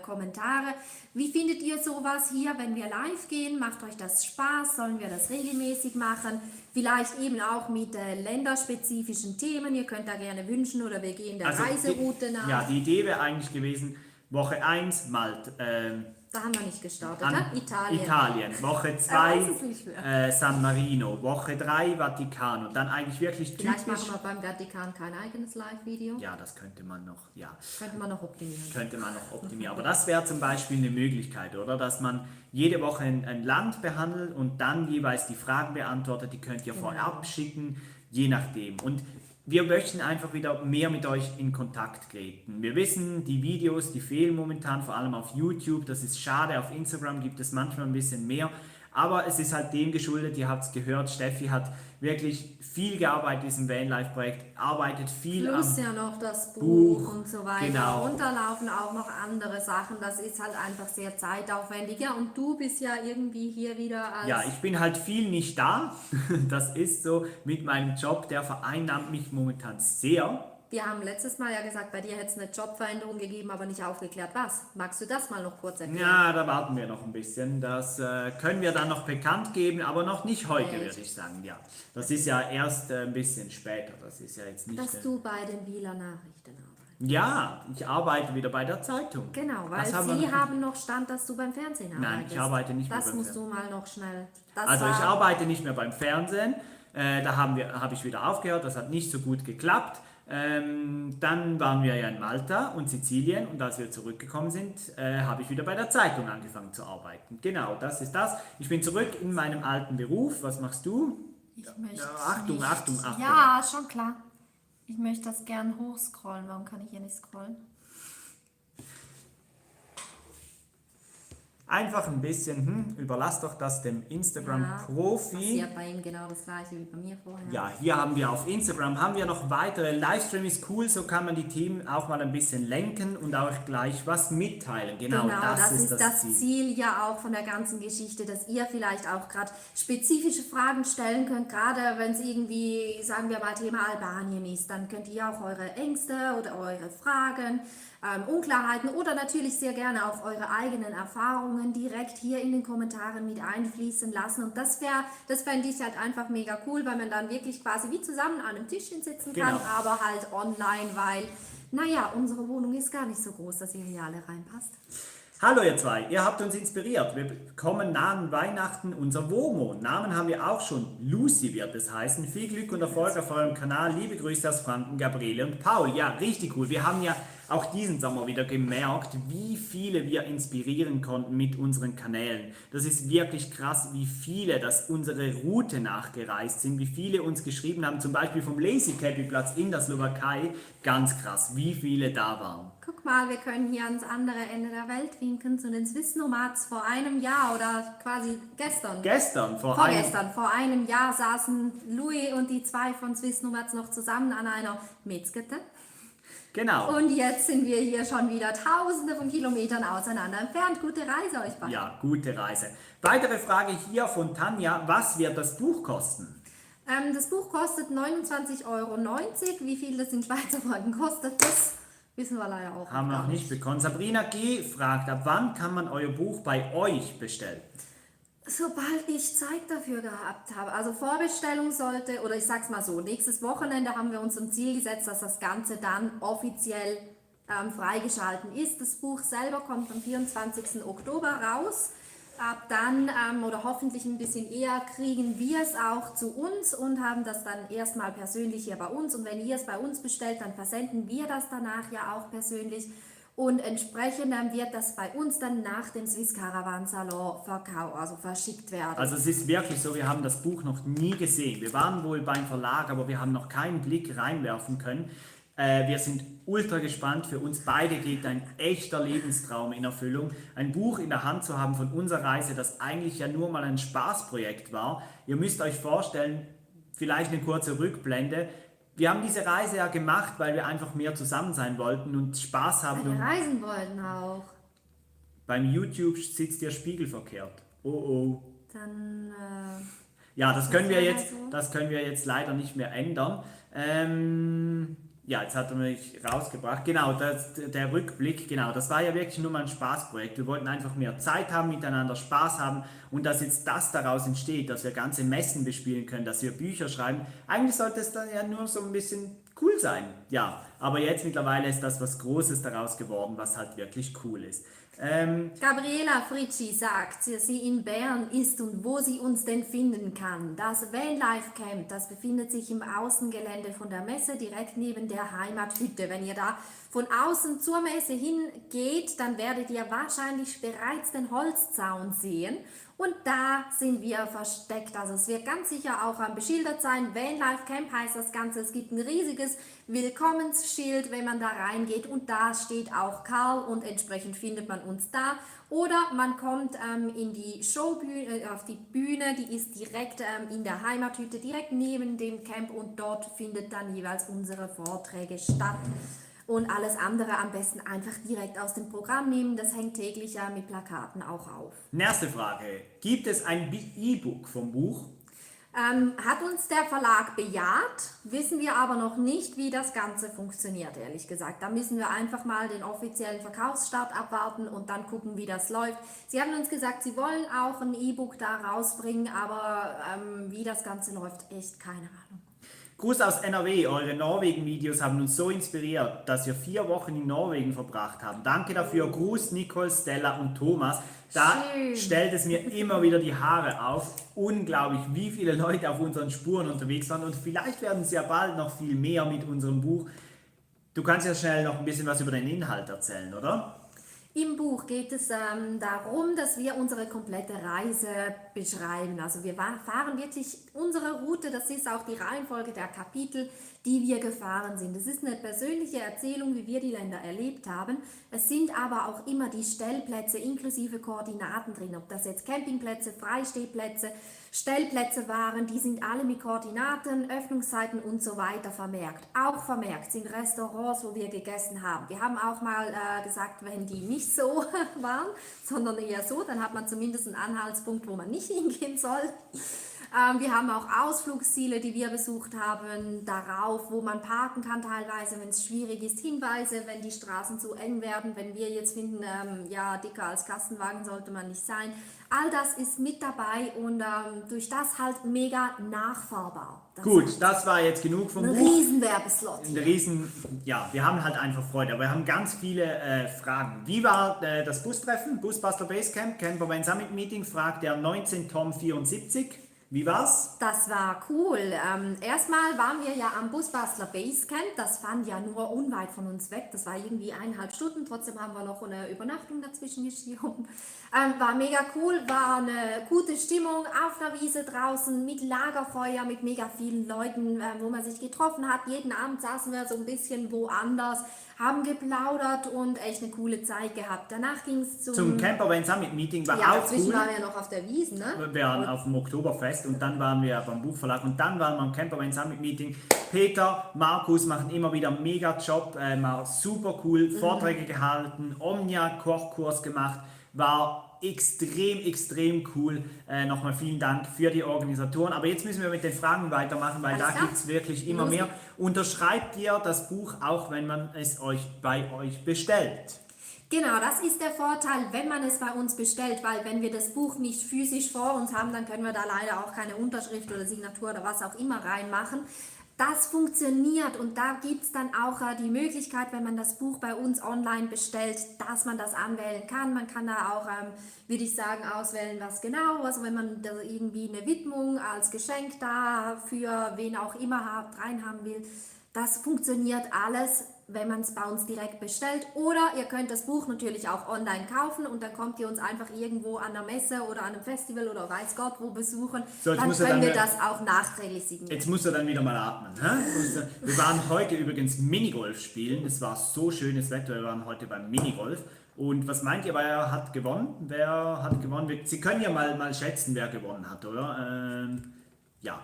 Kommentare. Wie findet ihr sowas hier, wenn wir live gehen? Macht euch das Spaß? Sollen wir das regelmäßig machen? Vielleicht eben auch mit länderspezifischen Themen. Ihr könnt da gerne wünschen oder wir gehen der Reiseroute nach. Ja, die Idee wäre eigentlich gewesen, Woche 1 Malta. Da haben wir nicht gestartet, ne? Italien. Woche 2 San Marino. Woche 3 Vatikan. Und dann eigentlich wirklich typisch. Vielleicht machen wir beim Vatikan kein eigenes Live-Video. Ja, das könnte man noch, ja. Könnte man noch optimieren. Aber das wäre zum Beispiel eine Möglichkeit, oder? Dass man jede Woche ein Land behandelt und dann jeweils die Fragen beantwortet. Die könnt ihr vorab schicken, je nachdem. Und wir möchten einfach wieder mehr mit euch in Kontakt treten. Wir wissen, die Videos, die fehlen momentan, vor allem auf YouTube. Das ist schade, auf Instagram gibt es manchmal ein bisschen mehr. Aber es ist halt dem geschuldet, ihr habt es gehört, Steffi hat wirklich viel gearbeitet in diesem Vanlife-Projekt, arbeitet viel Plus ja noch das Buch und so weiter. Genau. Und da laufen auch noch andere Sachen. Das ist halt einfach sehr zeitaufwendig. Ja, und du bist ja irgendwie hier wieder als... Ja, ich bin halt viel nicht da. Das ist so mit meinem Job, der vereinnahmt mich momentan sehr. Wir haben letztes Mal ja gesagt, bei dir hätte es eine Jobveränderung gegeben, aber nicht aufgeklärt, was. Magst du das mal noch kurz erklären? Ja, da warten wir noch ein bisschen. Das können wir dann noch bekannt geben, aber noch nicht heute, würde ich sagen. Ja, das ist ja erst ein bisschen später. Das ist ja jetzt nicht... Dass du bei den Bieler Nachrichten arbeitest. Ja, ich arbeite wieder bei der Zeitung. Genau, weil sie haben noch Stand, dass du beim Fernsehen arbeitest. Nein, ich arbeite nicht mehr beim Fernsehen. Das musst du mal noch schnell... Also ich arbeite nicht mehr beim Fernsehen. Da habe ich wieder aufgehört. Das hat nicht so gut geklappt. Dann waren wir ja in Malta und Sizilien und als wir zurückgekommen sind, habe ich wieder bei der Zeitung angefangen zu arbeiten. Genau, das ist das. Ich bin zurück in meinem alten Beruf. Was machst du? Achtung. Ja, schon klar. Ich möchte das gern hochscrollen. Warum kann ich hier nicht scrollen? Einfach ein bisschen, überlass doch das dem Instagram-Profi. Passiert bei ihm genau das gleiche wie bei mir vorher. Ja, hier haben wir auf Instagram noch weitere. Livestream ist cool, so kann man die Themen auch mal ein bisschen lenken und auch gleich was mitteilen. Genau, das ist das Ziel ja auch von der ganzen Geschichte, dass ihr vielleicht auch gerade spezifische Fragen stellen könnt, gerade wenn es irgendwie, sagen wir mal, Thema Albanien ist, dann könnt ihr auch eure Ängste oder eure Fragen, Unklarheiten oder natürlich sehr gerne auch eure eigenen Erfahrungen direkt hier in den Kommentaren mit einfließen lassen. Und das fände ich halt einfach mega cool, weil man dann wirklich quasi wie zusammen an einem Tischchen sitzen kann, aber halt online, weil, naja, unsere Wohnung ist gar nicht so groß, dass ihr hier alle reinpasst. Hallo ihr zwei, ihr habt uns inspiriert. Wir bekommen nahen Weihnachten unser WOMO. Namen haben wir auch schon. Lucy wird es heißen. Viel Glück und Erfolg auf eurem Kanal. Liebe Grüße aus Franken, Gabriele und Paul. Ja, richtig cool. Wir haben ja auch diesen Sommer wieder gemerkt, wie viele wir inspirieren konnten mit unseren Kanälen. Das ist wirklich krass, wie viele das unsere Route nachgereist sind, wie viele uns geschrieben haben, zum Beispiel vom Lazy Cappy Platz in der Slowakei. Ganz krass, wie viele da waren. Guck mal, wir können hier ans andere Ende der Welt winken, zu den Swiss Nomads vor einem Jahr oder quasi gestern. Vor einem Jahr saßen Louis und die zwei von Swiss Nomads noch zusammen an einer Metzgete. Genau. Und jetzt sind wir hier schon wieder tausende von Kilometern auseinander entfernt. Gute Reise euch beiden. Ja, gute Reise. Weitere Frage hier von Tanja. Was wird das Buch kosten? Das Buch kostet 29,90 €. Wie viel das in Schweizer Franken kostet, das wissen wir leider auch. Haben wir noch nicht bekommen. Sabrina G. fragt, ab wann kann man euer Buch bei euch bestellen? Sobald ich Zeit dafür gehabt habe. Also Vorbestellung sollte, oder ich sag's mal so, nächstes Wochenende haben wir uns zum Ziel gesetzt, dass das Ganze dann offiziell freigeschalten ist. Das Buch selber kommt am 24. Oktober raus. Ab dann, oder hoffentlich ein bisschen eher, kriegen wir es auch zu uns und haben das dann erstmal persönlich hier bei uns. Und wenn ihr es bei uns bestellt, dann versenden wir das danach ja auch persönlich. Und entsprechend wird das bei uns dann nach dem Swiss Caravan Salon verschickt werden. Also es ist wirklich so, wir haben das Buch noch nie gesehen. Wir waren wohl beim Verlag, aber wir haben noch keinen Blick reinwerfen können. Wir sind ultra gespannt. Für uns beide geht ein echter Lebenstraum in Erfüllung. Ein Buch in der Hand zu haben von unserer Reise, das eigentlich ja nur mal ein Spaßprojekt war. Ihr müsst euch vorstellen, vielleicht eine kurze Rückblende. Wir haben diese Reise ja gemacht, weil wir einfach mehr zusammen sein wollten und Spaß haben. Weil wir reisen wollten auch. Beim YouTube sitzt der Spiegel verkehrt. Oh oh. Dann, ja, das können so. wir jetzt leider nicht mehr ändern. Ja, jetzt hat er mich rausgebracht. Genau, der Rückblick, genau, das war ja wirklich nur mal ein Spaßprojekt. Wir wollten einfach mehr Zeit haben, miteinander Spaß haben und dass jetzt das daraus entsteht, dass wir ganze Messen bespielen können, dass wir Bücher schreiben. Eigentlich sollte es dann ja nur so ein bisschen cool sein. Ja, aber jetzt mittlerweile ist das was Großes daraus geworden, was halt wirklich cool ist. Gabriela Fritschi sagt, sie in Bern ist und wo sie uns denn finden kann. Das Vanlife Camp, das befindet sich im Außengelände von der Messe, direkt neben der Heimathütte. Wenn ihr da von außen zur Messe hingeht, dann werdet ihr wahrscheinlich bereits den Holzzaun sehen. Und da sind wir versteckt. Also es wird ganz sicher auch beschildert sein. Vanlife Camp heißt das Ganze. Es gibt ein riesiges Willkommensschild, wenn man da reingeht. Und da steht auch Karl und entsprechend findet man uns da. Oder man kommt in die Showbühne, auf die Bühne, die ist direkt in der Heimathütte, direkt neben dem Camp. Und dort findet dann jeweils unsere Vorträge statt. Und alles andere am besten einfach direkt aus dem Programm nehmen. Das hängt täglich mit Plakaten auch auf. Nächste Frage. Gibt es ein E-Book vom Buch? Hat uns der Verlag bejaht, wissen wir aber noch nicht, wie das Ganze funktioniert, ehrlich gesagt. Da müssen wir einfach mal den offiziellen Verkaufsstart abwarten und dann gucken, wie das läuft. Sie haben uns gesagt, sie wollen auch ein E-Book da rausbringen, aber wie das Ganze läuft, echt keine Ahnung. Gruß aus NRW, eure Norwegen-Videos haben uns so inspiriert, dass wir 4 Wochen in Norwegen verbracht haben. Danke dafür, Gruß Nicole, Stella und Thomas. Da Schön. stellt es mir immer wieder die Haare auf. Unglaublich, wie viele Leute auf unseren Spuren unterwegs waren und vielleicht werden es ja bald noch viel mehr mit unserem Buch. Du kannst ja schnell noch ein bisschen was über den Inhalt erzählen, oder? Im Buch geht es darum, dass wir unsere komplette Reise beschreiben. Also wir fahren wirklich unsere Route, das ist auch die Reihenfolge der Kapitel, die wir gefahren sind. Es ist eine persönliche Erzählung, wie wir die Länder erlebt haben. Es sind aber auch immer die Stellplätze inklusive Koordinaten drin, ob das jetzt Campingplätze, Freistehplätze, Stellplätze waren, die sind alle mit Koordinaten, Öffnungszeiten und so weiter vermerkt. Auch vermerkt sind Restaurants, wo wir gegessen haben. Wir haben auch mal gesagt, wenn die nicht so waren, sondern eher so, dann hat man zumindest einen Anhaltspunkt, wo man nicht hingehen soll. Wir haben auch Ausflugsziele, die wir besucht haben, darauf, wo man parken kann teilweise, wenn es schwierig ist, Hinweise, wenn die Straßen zu eng werden, wenn wir jetzt finden, ja, dicker als Kastenwagen sollte man nicht sein. All das ist mit dabei und durch das halt mega nachfahrbar. Gut, das war jetzt genug vom Buch. Ein Riesenwerbeslot. Ja, wir haben halt einfach Freude, aber wir haben ganz viele Fragen. Wie war das Bustreffen? Busbastler Basecamp, Camper Van Summit Meeting, fragt der 19 Tom 74. Wie war's? Das war cool. Erstmal waren wir ja am Busbastler Basecamp. Das fand ja nur unweit von uns weg. Das war irgendwie 1,5 Stunden. Trotzdem haben wir noch eine Übernachtung dazwischen geschoben. War mega cool. War eine gute Stimmung auf der Wiese draußen mit Lagerfeuer, mit mega vielen Leuten, wo man sich getroffen hat. Jeden Abend saßen wir so ein bisschen woanders, haben geplaudert und echt eine coole Zeit gehabt. Danach ging es zum Camper Van Summit Meeting, war ja, auch dazwischen cool. waren wir noch auf der Wiesn, ne? Wir waren auf dem Oktoberfest und dann waren wir beim Buchverlag und dann waren wir am Camper Van Summit Meeting. Peter, Markus machen immer wieder einen mega Job, war super cool, Vorträge gehalten, Omnia Kochkurs gemacht, war extrem cool. Nochmal vielen Dank für die Organisatoren. Aber jetzt müssen wir mit den Fragen weitermachen, weil da gibt es wirklich immer mehr. Unterschreibt ihr das Buch auch, wenn man es bei euch bestellt? Genau, das ist der Vorteil, wenn man es bei uns bestellt, weil wenn wir das Buch nicht physisch vor uns haben, dann können wir da leider auch keine Unterschrift oder Signatur oder was auch immer reinmachen. Das funktioniert und da gibt es dann auch die Möglichkeit, wenn man das Buch bei uns online bestellt, dass man das anwählen kann. Man kann da auch, würde ich sagen, auswählen, was genau, also wenn man da irgendwie eine Widmung als Geschenk da für wen auch immer rein haben will. Das funktioniert alles wenn man es bei uns direkt bestellt. Oder ihr könnt das Buch natürlich auch online kaufen und dann kommt ihr uns einfach irgendwo an der Messe oder an einem Festival oder weiß Gott wo besuchen. So, jetzt dann muss er können dann- wir das auch nachträglich signieren. Jetzt muss er dann wieder mal atmen. Hä? Wir waren heute übrigens Minigolf spielen. Es war so schönes Wetter. Wir waren heute beim Minigolf. Und was meint ihr, wer hat gewonnen? Wer hat gewonnen? Sie können ja mal schätzen, wer gewonnen hat, oder? Ja.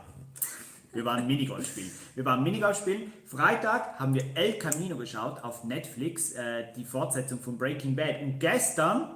Wir waren Minigolf spielen. Freitag haben wir El Camino geschaut auf Netflix, die Fortsetzung von Breaking Bad. Und gestern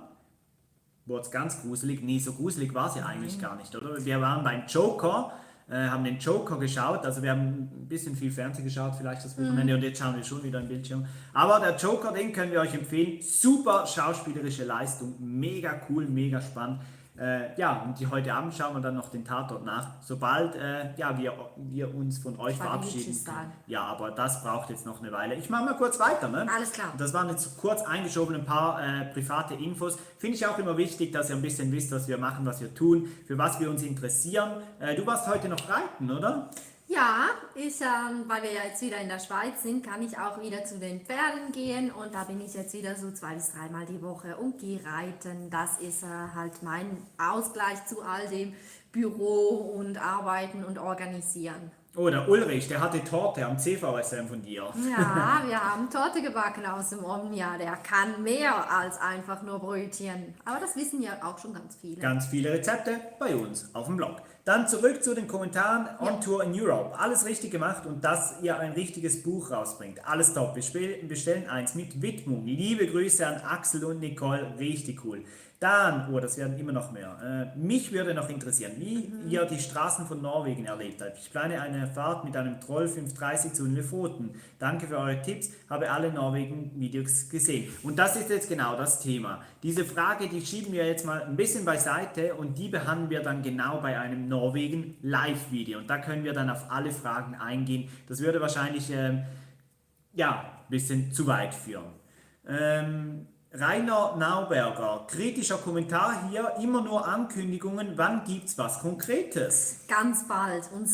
wurde es ganz gruselig. Nee, so gruselig war es ja eigentlich gar nicht, oder? Wir waren beim Joker, haben den Joker geschaut. Also wir haben ein bisschen viel Fernsehen geschaut, vielleicht das Wochenende. Und jetzt schauen wir schon wieder im Bildschirm. Aber der Joker, den können wir euch empfehlen. Super schauspielerische Leistung, mega cool, mega spannend. Und die heute Abend schauen wir dann noch den Tatort nach, sobald wir uns von euch verabschieden Tschüss können. sagen. Ja, aber das braucht jetzt noch eine Weile. Ich mache mal kurz weiter. Ne? Alles klar. Das waren jetzt kurz eingeschoben ein paar private Infos. Finde ich auch immer wichtig, dass ihr ein bisschen wisst, was wir machen, was wir tun, für was wir uns interessieren. Du warst heute noch reiten, oder? Ja, weil wir ja jetzt wieder in der Schweiz sind, kann ich auch wieder zu den Pferden gehen und da bin ich jetzt wieder so 2 bis 3 Mal die Woche und gehe reiten. Das ist halt mein Ausgleich zu all dem Büro und Arbeiten und Organisieren. Oh, der Ulrich, der hatte Torte am CVSM von dir. Ja, wir haben Torte gebacken aus dem Omnia. Der kann mehr als einfach nur Brötchen. Aber das wissen ja auch schon ganz viele. Ganz viele Rezepte bei uns auf dem Blog. Dann zurück zu den Kommentaren. On Tour in Europe. Alles richtig gemacht und dass ihr ein richtiges Buch rausbringt. Alles top. Wir bestellen eins mit Widmung. Liebe Grüße an Axel und Nicole. Richtig cool. Dann, das werden immer noch mehr. Mich würde noch interessieren, wie ihr die Straßen von Norwegen erlebt habt. Ich plane eine Fahrt mit einem Troll 530 zu den Lofoten. Danke für eure Tipps, habe alle Norwegen-Videos gesehen. Und das ist jetzt genau das Thema. Diese Frage, die schieben wir jetzt mal ein bisschen beiseite und die behandeln wir dann genau bei einem Norwegen-Live-Video. Und da können wir dann auf alle Fragen eingehen. Das würde wahrscheinlich ein bisschen zu weit führen. Rainer Nauberger, kritischer Kommentar hier, immer nur Ankündigungen, wann gibt's was Konkretes? Ganz bald. Und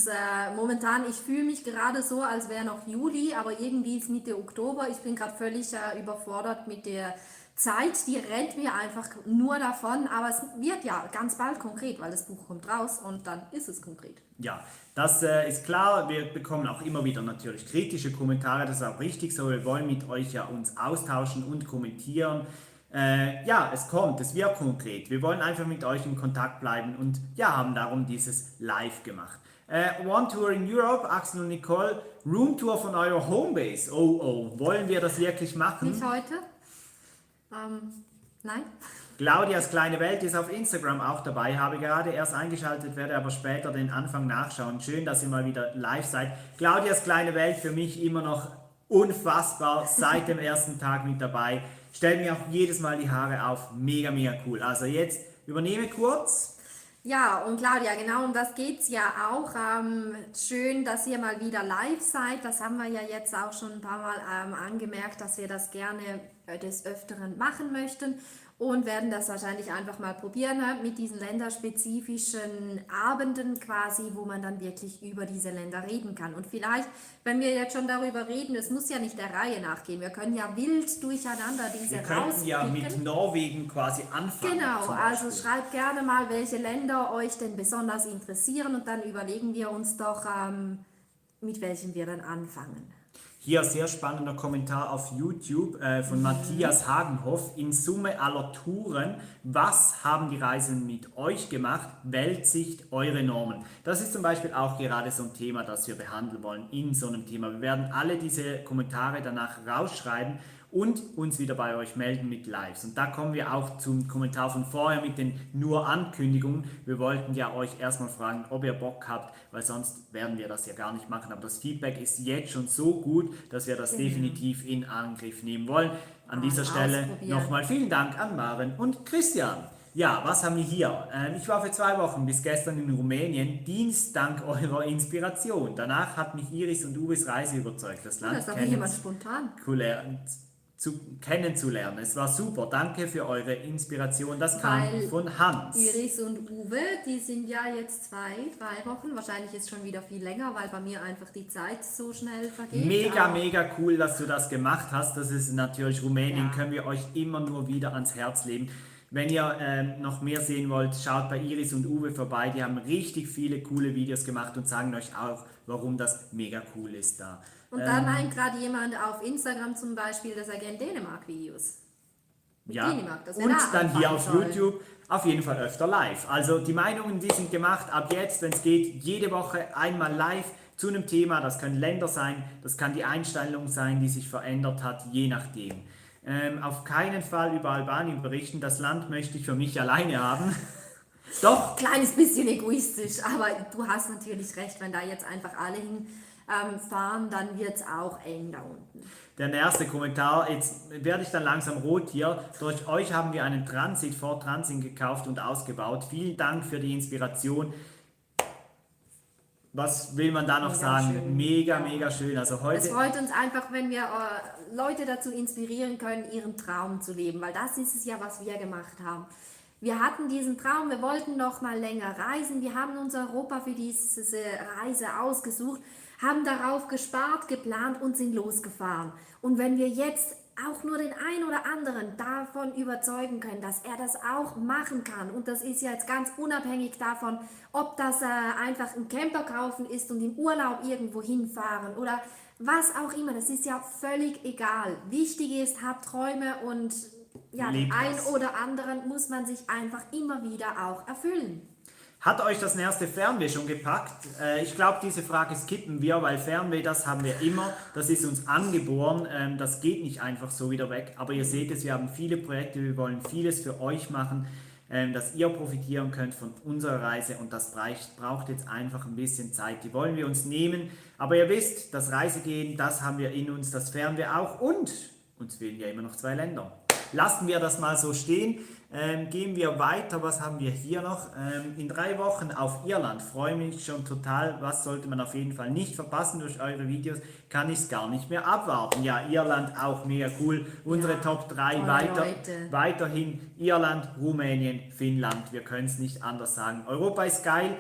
momentan, ich fühle mich gerade so, als wäre noch Juli, aber irgendwie ist Mitte Oktober. Ich bin gerade völlig überfordert mit der Zeit, die rennt mir einfach nur davon, aber es wird ja ganz bald konkret, weil das Buch kommt raus und dann ist es konkret. Ja, das ist klar. Wir bekommen auch immer wieder natürlich kritische Kommentare, das ist auch richtig so. Wir wollen mit euch ja uns austauschen und kommentieren. Es kommt, es wird konkret. Wir wollen einfach mit euch in Kontakt bleiben und haben darum dieses Live gemacht. One Tour in Europe, Axel und Nicole, Roomtour von eurer Homebase. Oh, wollen wir das wirklich machen? Nicht heute? Nein? Claudias kleine Welt ist auf Instagram auch dabei, habe gerade erst eingeschaltet, werde aber später den Anfang nachschauen. Schön, dass ihr mal wieder live seid. Claudias kleine Welt für mich immer noch unfassbar, seit dem ersten Tag mit dabei. Stellt mir auch jedes Mal die Haare auf, mega, mega cool. Also jetzt übernehme kurz. Ja, und Claudia, genau um das geht es ja auch. Schön, dass ihr mal wieder live seid. Das haben wir ja jetzt auch schon ein paar Mal angemerkt, dass wir das gerne des Öfteren machen möchten und werden das wahrscheinlich einfach mal probieren mit diesen länderspezifischen Abenden quasi, wo man dann wirklich über diese Länder reden kann. Und vielleicht, wenn wir jetzt schon darüber reden, es muss ja nicht der Reihe nachgehen. Wir können ja wild durcheinander diese Wir könnten ja rauspicken. mit Norwegen quasi anfangen. Genau, zum also Beispiel. schreibt gerne mal, welche Länder euch denn besonders interessieren und dann überlegen wir uns doch, mit welchen wir dann anfangen. Hier sehr spannender Kommentar auf YouTube von Matthias Hagenhoff. In Summe aller Touren, was haben die Reisen mit euch gemacht? Weltsicht, eure Normen. Das ist zum Beispiel auch gerade so ein Thema, das wir behandeln wollen in so einem Thema. Wir werden alle diese Kommentare danach rausschreiben und uns wieder bei euch melden mit Lives. Und da kommen wir auch zum Kommentar von vorher mit den nur Ankündigungen. Wir wollten ja euch erstmal fragen, ob ihr Bock habt, weil sonst werden wir das ja gar nicht machen. Aber das Feedback ist jetzt schon so gut, dass wir das definitiv in Angriff nehmen wollen. An dieser Stelle nochmal vielen Dank an Maren und Christian. Ja, was haben wir hier? Ich war für 2 Wochen bis gestern in Rumänien, Dienst dank eurer Inspiration. Danach hat mich Iris und Uwes Reise überzeugt. Das Land Das ist aber kennen. jemand spontan. Cool, kennenzulernen. Es war super. Danke für eure Inspiration. Das kam Weil von Hans. Iris und Uwe, die sind ja jetzt 2, 3 Wochen, wahrscheinlich ist schon wieder viel länger, weil bei mir einfach die Zeit so schnell vergeht. Mega, Aber mega cool, dass du das gemacht hast. Das ist natürlich Rumänien, Ja. können wir euch immer nur wieder ans Herz legen. Wenn ihr noch mehr sehen wollt, schaut bei Iris und Uwe vorbei. Die haben richtig viele coole Videos gemacht und sagen euch auch, warum das mega cool ist da. Und da meint gerade jemand auf Instagram zum Beispiel, dass er gerne Dänemark-Videos mit Ja, Dänemark, dass wir und da dann hier anfangen auf sollen. YouTube auf jeden Fall öfter live. Also die Meinungen, die sind gemacht, ab jetzt, wenn es geht, jede Woche einmal live zu einem Thema. Das können Länder sein, das kann die Einstellung sein, die sich verändert hat, je nachdem. Auf keinen Fall über Albanien berichten, das Land möchte ich für mich alleine haben. Doch, Kleines bisschen egoistisch, aber du hast natürlich recht, wenn da jetzt einfach alle hinfahren, dann wird es auch eng da unten. der erste Kommentar, jetzt werde ich dann langsam rot hier. Durch euch haben wir einen Transit, Ford Transit gekauft und ausgebaut. Vielen Dank für die Inspiration. Was will man da noch Mega sagen? schön. Mega, Ja. mega schön. Also Es heute, freut uns einfach, wenn wir Leute dazu inspirieren können, ihren Traum zu leben, weil das ist es ja, was wir gemacht haben. Wir hatten diesen Traum, wir wollten noch mal länger reisen, wir haben uns Europa für diese Reise ausgesucht, haben darauf gespart, geplant und sind losgefahren. Und wenn wir jetzt auch nur den einen oder anderen davon überzeugen können, dass er das auch machen kann, und das ist ja jetzt ganz unabhängig davon, ob das einfach ein Camper kaufen ist und im Urlaub irgendwo hinfahren oder was auch immer, das ist ja völlig egal. Wichtig ist, habt Träume und ja, den Lebt einen was. oder anderen muss man sich einfach immer wieder auch erfüllen. hat euch das erste Fernweh schon gepackt? Ich glaube, diese Frage skippen wir, weil Fernweh, das haben wir immer. Das ist uns angeboren. Das geht nicht einfach so wieder weg. Aber ihr seht es, wir haben viele Projekte. Wir wollen vieles für euch machen, dass ihr profitieren könnt von unserer Reise. Und das braucht jetzt einfach ein bisschen Zeit. Die wollen wir uns nehmen. Aber ihr wisst, das Reisegehen, das haben wir in uns, das Fernweh auch. Und uns fehlen ja immer noch 2 Länder. Lassen wir das mal so stehen. Gehen wir weiter. Was haben wir hier noch? In 3 Wochen auf Irland. Freue mich schon total. Was sollte man auf jeden Fall nicht verpassen durch eure Videos? Kann ich es gar nicht mehr abwarten. Ja, Irland auch mega cool. Unsere Ja, Top 3 tolle Leute. weiterhin Irland, Rumänien, Finnland. Wir können es nicht anders sagen. Europa ist geil.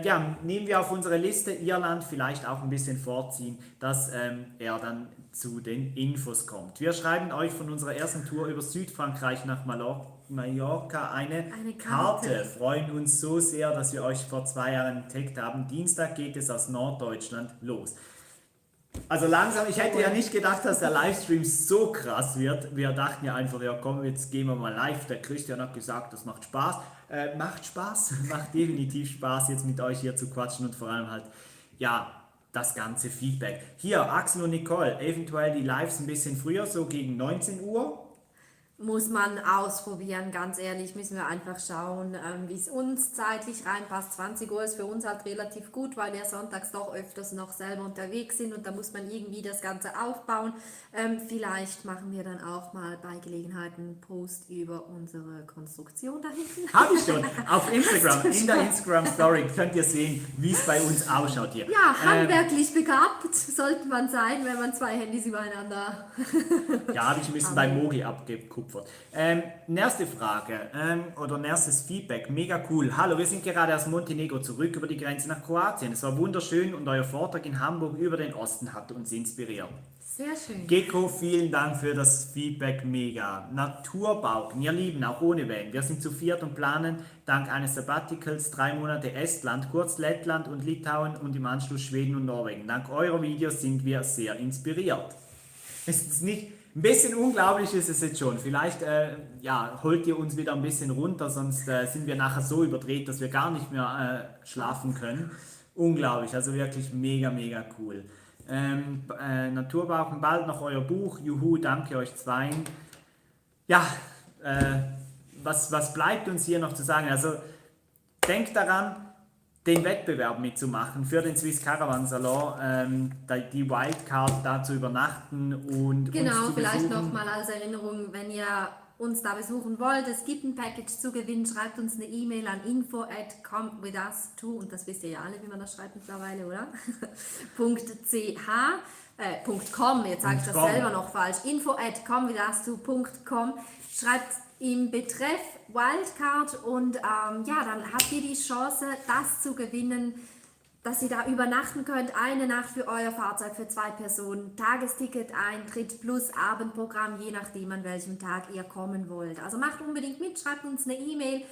Ja, nehmen wir auf unsere Liste Irland vielleicht auch ein bisschen vorziehen, dass er dann zu den Infos kommt. Wir schreiben euch von unserer ersten Tour über Südfrankreich nach Mallorca eine Karte. Freuen uns so sehr, dass wir euch vor 2 Jahren entdeckt haben. Dienstag geht es aus Norddeutschland los. Also langsam, ich hätte ja nicht gedacht, dass der Livestream so krass wird. Wir dachten ja einfach, ja komm, jetzt gehen wir mal live. Der Christian hat gesagt, das macht Spaß. Macht Spaß, macht definitiv Spaß, jetzt mit euch hier zu quatschen und vor allem halt, ja, das ganze Feedback. Hier, Axel und Nicole, eventuell die Lives ein bisschen früher, so gegen 19 Uhr. Muss man ausprobieren, ganz ehrlich, müssen wir einfach schauen, wie es uns zeitlich reinpasst. 20 Uhr ist für uns halt relativ gut, weil wir sonntags doch öfters noch selber unterwegs sind und da muss man irgendwie das Ganze aufbauen. Vielleicht machen wir dann auch mal bei Gelegenheit einen Post über unsere Konstruktion da hinten. Habe ich schon, auf Instagram, in der Instagram Story könnt ihr sehen, wie es bei uns ausschaut hier. Ja, handwerklich begabt sollte man sein, wenn man 2 Handys übereinander... Ja, habe ich ein bisschen bei Mogi abgekupfert. Nächste Frage oder nächstes Feedback, mega cool. Hallo, wir sind gerade aus Montenegro zurück über die Grenze nach Kroatien. Es war wunderschön und euer Vortrag in Hamburg über den Osten hat uns inspiriert. Sehr schön. Gecko, vielen Dank für das Feedback, mega. Naturbauken, ihr Lieben, auch ohne Van. Wir sind zu 4 und planen dank eines Sabbaticals 3 Monate Estland, kurz Lettland und Litauen und im Anschluss Schweden und Norwegen. Dank eurer Videos sind wir sehr inspiriert. Ist es nicht... Ein bisschen unglaublich ist es jetzt schon. Vielleicht ja, holt ihr uns wieder ein bisschen runter, sonst sind wir nachher so überdreht, dass wir gar nicht mehr schlafen können. Unglaublich, also wirklich mega, mega cool. Naturbauchen, bald noch euer Buch. Juhu, danke euch zweien. Ja, was bleibt uns hier noch zu sagen? Also denkt daran, den Wettbewerb mitzumachen für den Swiss Caravan Salon, die Wildcard da zu übernachten und Genau, uns zu vielleicht besuchen. nochmal als Erinnerung, wenn ihr uns da besuchen wollt, es gibt ein Package zu gewinnen, schreibt uns eine E-Mail an info@comewithus2 und das wisst ihr ja alle, wie man das schreibt mittlerweile, oder? .ch. .com, jetzt sage ich das .com. selber noch falsch, info@comvidastu.com, schreibt im Betreff Wildcard und ja, dann habt ihr die Chance, das zu gewinnen, dass ihr da übernachten könnt, eine Nacht für euer Fahrzeug für 2 Personen, Tagesticket, Eintritt plus Abendprogramm, je nachdem an welchem Tag ihr kommen wollt. Also macht unbedingt mit, schreibt uns eine E-Mail,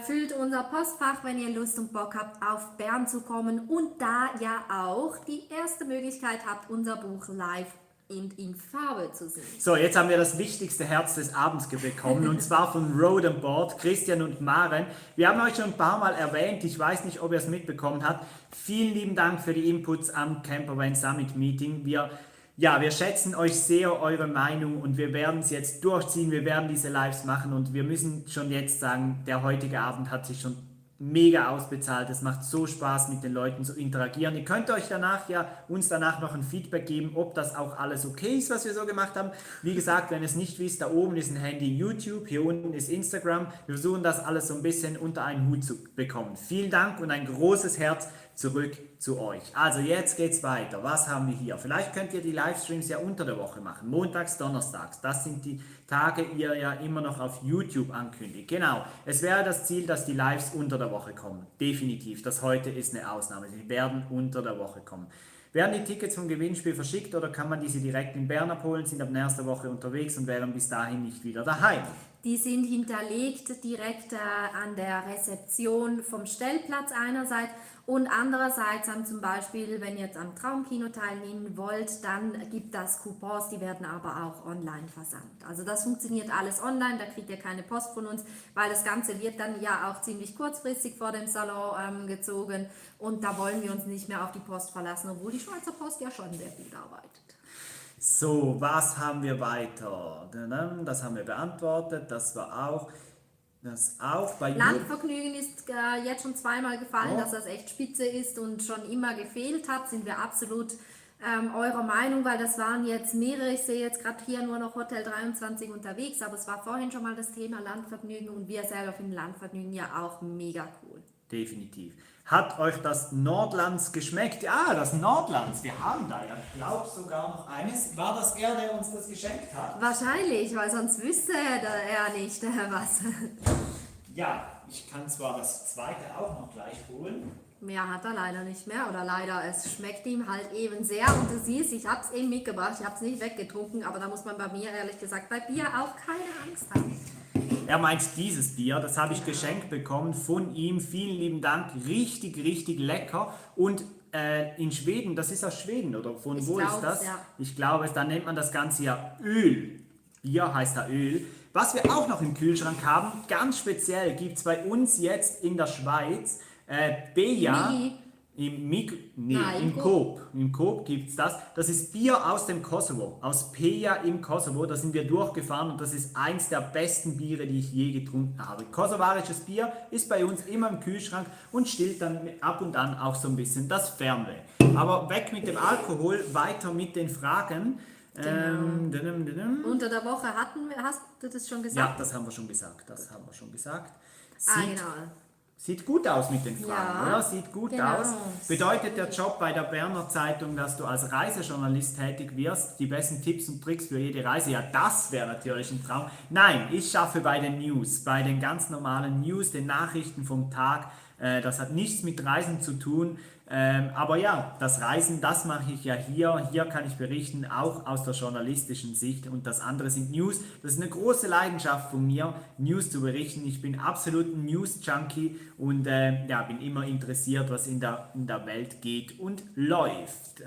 füllt unser Postfach, wenn ihr Lust und Bock habt, auf Bern zu kommen und da ja auch die erste Möglichkeit habt, unser Buch live und in Farbe zu sehen. So, jetzt haben wir das wichtigste Herz des Abends bekommen und zwar von Road and Board, Christian und Maren. Wir haben euch schon ein paar Mal erwähnt, ich weiß nicht, ob ihr es mitbekommen habt. Vielen lieben Dank für die Inputs am Campervan Summit Meeting. Wir schätzen euch sehr, eure Meinung, und wir werden es jetzt durchziehen, wir werden diese Lives machen und wir müssen schon jetzt sagen, der heutige Abend hat sich schon mega ausbezahlt. Es macht so Spaß, mit den Leuten zu interagieren. Ihr könnt euch uns danach noch ein Feedback geben, ob das auch alles okay ist, was wir so gemacht haben. Wie gesagt, wenn ihr es nicht wisst, da oben ist ein Handy YouTube, hier unten ist Instagram. Wir versuchen das alles so ein bisschen unter einen Hut zu bekommen. Vielen Dank und ein großes Herz zurück zu euch. Also jetzt geht's weiter. Was haben wir hier? Vielleicht könnt ihr die Livestreams ja unter der Woche machen. Montags, donnerstags. Das sind die Tage, die ihr ja immer noch auf YouTube ankündigt. Genau. Es wäre das Ziel, dass die Lives unter der Woche kommen. Definitiv. Das heute ist eine Ausnahme. Sie werden unter der Woche kommen. Werden die Tickets vom Gewinnspiel verschickt oder kann man diese direkt in Bern abholen, sind ab nächster Woche unterwegs und wären bis dahin nicht wieder daheim? Die sind hinterlegt direkt an der Rezeption vom Stellplatz einerseits und andererseits dann zum Beispiel, wenn ihr jetzt am Traumkino teilnehmen wollt, dann gibt das Coupons, die werden aber auch online versandt. Also das funktioniert alles online, da kriegt ihr keine Post von uns, weil das Ganze wird dann ja auch ziemlich kurzfristig vor dem Salon gezogen und da wollen wir uns nicht mehr auf die Post verlassen, obwohl die Schweizer Post ja schon sehr gut arbeitet. So, was haben wir weiter? Das haben wir beantwortet, das auch bei Landvergnügen ist jetzt schon zweimal gefallen, dass das echt spitze ist und schon immer gefehlt hat, sind wir absolut eurer Meinung, weil das waren jetzt mehrere, ich sehe jetzt gerade hier nur noch Hotel 23 unterwegs, aber es war vorhin schon mal das Thema Landvergnügen und wir selber finden Landvergnügen ja auch mega cool. Definitiv. Hat euch das Nordlands geschmeckt? Ja, das Nordlands, wir haben da ja, ich glaube sogar noch eines. War das er, der uns das geschenkt hat? Wahrscheinlich, weil sonst wüsste er nicht was. Ja, ich kann zwar das zweite auch noch gleich holen. Mehr hat er leider nicht mehr oder leider, es schmeckt ihm halt eben sehr und du siehst, ich habe es eben mitgebracht, ich habe es nicht weggetrunken, aber da muss man bei mir ehrlich gesagt bei Bier auch keine Angst haben. Er meint dieses Bier, das habe ich geschenkt bekommen von ihm. Vielen lieben Dank, richtig, richtig lecker. Und in Schweden, das ist aus Schweden, oder von wo ist das? Ja. Ich glaube, da nennt man das Ganze ja Öl. Bier heißt da Öl. Was wir auch noch im Kühlschrank haben, ganz speziell, gibt es bei uns jetzt in der Schweiz Beja. Im Coop. Im Coop gibt es das. Das ist Bier aus dem Kosovo, aus Peja im Kosovo. Da sind wir durchgefahren und das ist eins der besten Biere, die ich je getrunken habe. Kosovarisches Bier ist bei uns immer im Kühlschrank und stillt dann ab und an auch so ein bisschen das Fernweh. Aber weg mit dem Alkohol, weiter mit den Fragen. Genau. Unter der Woche hast du das schon gesagt? Ja, das haben wir schon gesagt. Genau. Sieht gut aus mit den Fragen, Ja, oder? Sieht gut genau. aus. Bedeutet der Job bei der Berner Zeitung, dass du als Reisejournalist tätig wirst? Die besten Tipps und Tricks für jede Reise? Ja, das wäre natürlich ein Traum. Nein, ich schaffe bei den News, bei den ganz normalen News, den Nachrichten vom Tag. Das hat nichts mit Reisen zu tun. Aber ja, das Reisen, das mache ich ja hier. Hier kann ich berichten, auch aus der journalistischen Sicht. Und das andere sind News. Das ist eine große Leidenschaft von mir, News zu berichten. Ich bin absolut ein News-Junkie und bin immer interessiert, was in der Welt geht und läuft.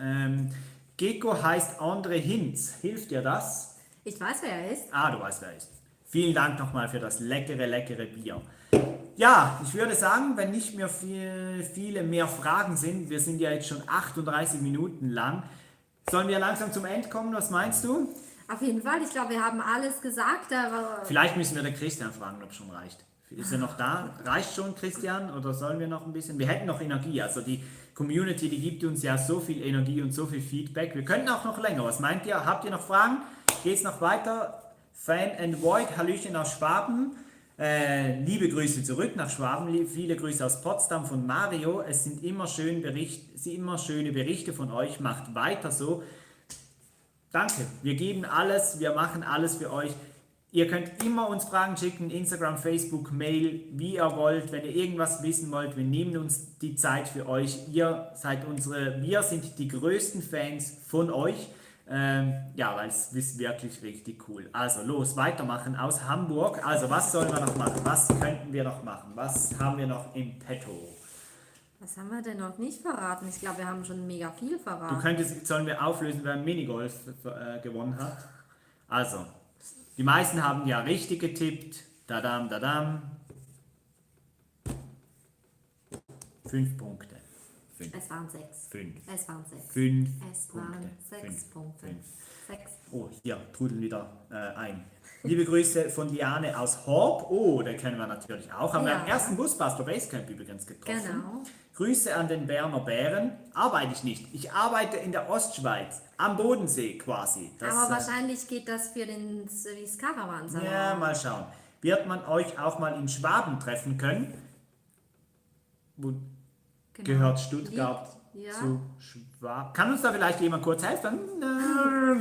Gecko heißt André Hinz. Hilft dir das? Ich weiß, wer er ist. Ah, du weißt, wer er ist. Vielen Dank nochmal für das leckere Bier. Ja, ich würde sagen, wenn nicht mehr viele mehr Fragen sind, wir sind ja jetzt schon 38 Minuten lang, sollen wir langsam zum Ende kommen, was meinst du? Auf jeden Fall, ich glaube, wir haben alles gesagt. Aber Vielleicht müssen wir den Christian fragen, ob es schon reicht. Ist er noch da? Reicht schon, Christian? Oder sollen wir noch ein bisschen? Wir hätten noch Energie, also die Community, die gibt uns ja so viel Energie und so viel Feedback. Wir könnten auch noch länger, was meint ihr? Habt ihr noch Fragen? Geht's noch weiter? Fan and Void, Hallöchen aus Schwaben. Liebe Grüße zurück nach Schwaben, viele Grüße aus Potsdam von Mario. Es sind immer schöne Berichte von euch, macht weiter so. danke. Wir geben alles, wir machen alles für euch. Ihr könnt immer uns Fragen schicken, Instagram, Facebook, Mail, wie ihr wollt. Wenn ihr irgendwas wissen wollt, wir nehmen uns die Zeit für euch. Wir sind die größten Fans von euch. Ja, weil es ist wirklich richtig cool. Also los, weitermachen aus Hamburg. Also was sollen wir noch machen? Was könnten wir noch machen? Was haben wir noch im Petto? Was haben wir denn noch nicht verraten? Ich glaube, wir haben schon mega viel verraten. Sollen wir auflösen, wer im Minigolf gewonnen hat? Also, die meisten haben ja richtig getippt. Dadam, dadam. 5 Punkte. Es waren 6. 5. Es waren 6. 5 Es waren 6 Punkte. 6. Oh, hier trudeln wieder ein. Liebe Grüße von Liane aus Horb. Oh, den kennen wir natürlich auch. Haben wir am ersten Busbuster Basecamp übrigens getroffen. Genau. Grüße an den Berner Bären. Arbeite ich nicht. Ich arbeite in der Ostschweiz. Am Bodensee quasi. Aber wahrscheinlich geht das für den Swiss Caravan Salon. Ja, mal schauen. Wird man euch auch mal in Schwaben treffen können? Wo gehört Stuttgart zu Schwaben? Kann uns da vielleicht jemand kurz helfen?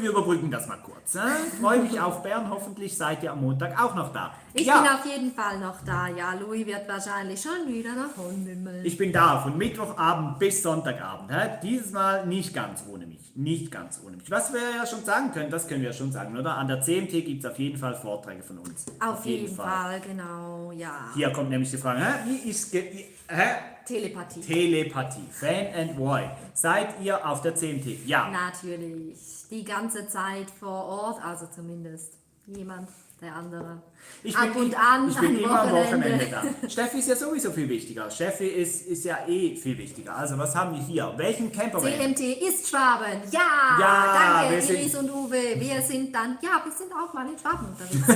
Wir überbrücken das mal kurz. Freue mich auf Bern. Hoffentlich seid ihr am Montag auch noch da. Ich bin auf jeden Fall noch da. Ja, Louis wird wahrscheinlich schon wieder davon wimmeln. Ich bin da von Mittwochabend bis Sonntagabend. Dieses Mal nicht ganz ohne mich. Nicht ganz ohne mich. Was wir ja schon sagen können, das können wir schon sagen, oder? An der CMT gibt es auf jeden Fall Vorträge von uns. Auf jeden Fall, genau, ja. Hier kommt nämlich die Frage, wie ist Telepathie. Telepathie, Fan and Why. Seid ihr auf der CMT? Ja. Natürlich. Die ganze Zeit vor Ort, also zumindest jemand, der andere. Ich ab bin und an, ich bin am immer am Wochenende. Wochenende da. Steffi ist ja sowieso viel wichtiger. Steffi ist ja eh viel wichtiger. Also was haben wir hier? Welchen Campervan? CMT ist Schwaben. Ja, Ja, danke, wir sind- Iris und Uwe. Wir sind auch mal in Schwaben unterwegs.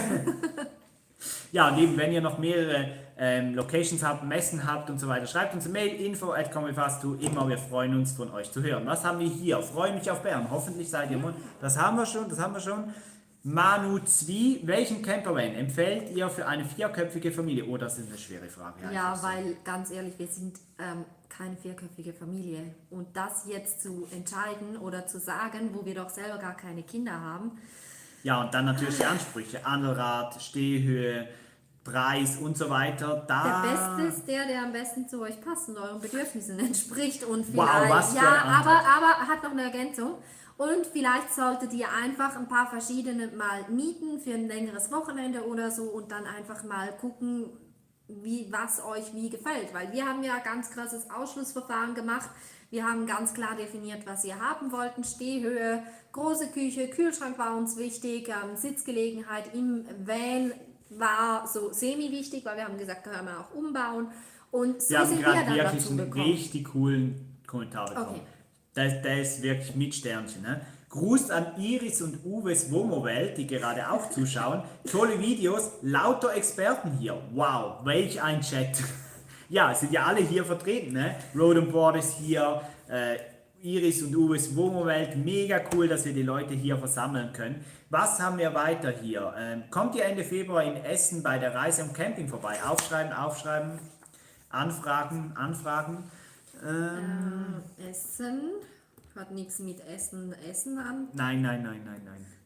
Ja, und eben, wenn ihr noch mehrere Locations habt, Messen habt und so weiter, schreibt uns eine Mail, info@comifast2, immer, wir freuen uns von euch zu hören. Was haben wir hier? Freue mich auf Bern, hoffentlich seid ihr das haben wir schon. Manu Zwie, welchen Campervan empfehlt ihr für eine 4-köpfige Familie? Oh, das ist eine schwere Frage. Ja, einfach so. weil ganz ehrlich, wir sind keine 4-köpfige Familie. Und das jetzt zu entscheiden oder zu sagen, wo wir doch selber gar keine Kinder haben, Ja, und dann natürlich die Ansprüche, Angelrad, Stehhöhe, Preis und so weiter. der Beste ist der am besten zu euch passt und euren Bedürfnissen entspricht und vielleicht, Wow, was für ja, eine Antwort. aber hat noch eine Ergänzung. Und vielleicht solltet ihr einfach ein paar verschiedene mal mieten für ein längeres Wochenende oder so und dann einfach mal gucken, was euch wie gefällt. Weil wir haben ja ganz krasses Ausschlussverfahren gemacht. Wir haben ganz klar definiert, was ihr haben wollten. Stehhöhe, große Küche, Kühlschrank war uns wichtig, Sitzgelegenheit im Van war so semi-wichtig, weil wir haben gesagt, können wir auch umbauen. Und so Wir haben sind wir gerade dann wirklich dazu einen gekommen. richtig coolen Kommentar bekommen. Okay. Der ist wirklich mit Sternchen. Ne? Gruß an Iris und Uwes Womo-Welt, die gerade auch zuschauen. Tolle Videos, lauter Experten hier. Wow, welch ein Chat. Ja, es sind ja alle hier vertreten. Ne? Road and Board ist hier, Iris und Uwes Womo-Welt. Mega cool, dass wir die Leute hier versammeln können. Was haben wir weiter hier? Kommt ihr Ende Februar in Essen bei der Reise am Camping vorbei? Aufschreiben. Anfragen. Essen hat nichts mit Essen an. Nein.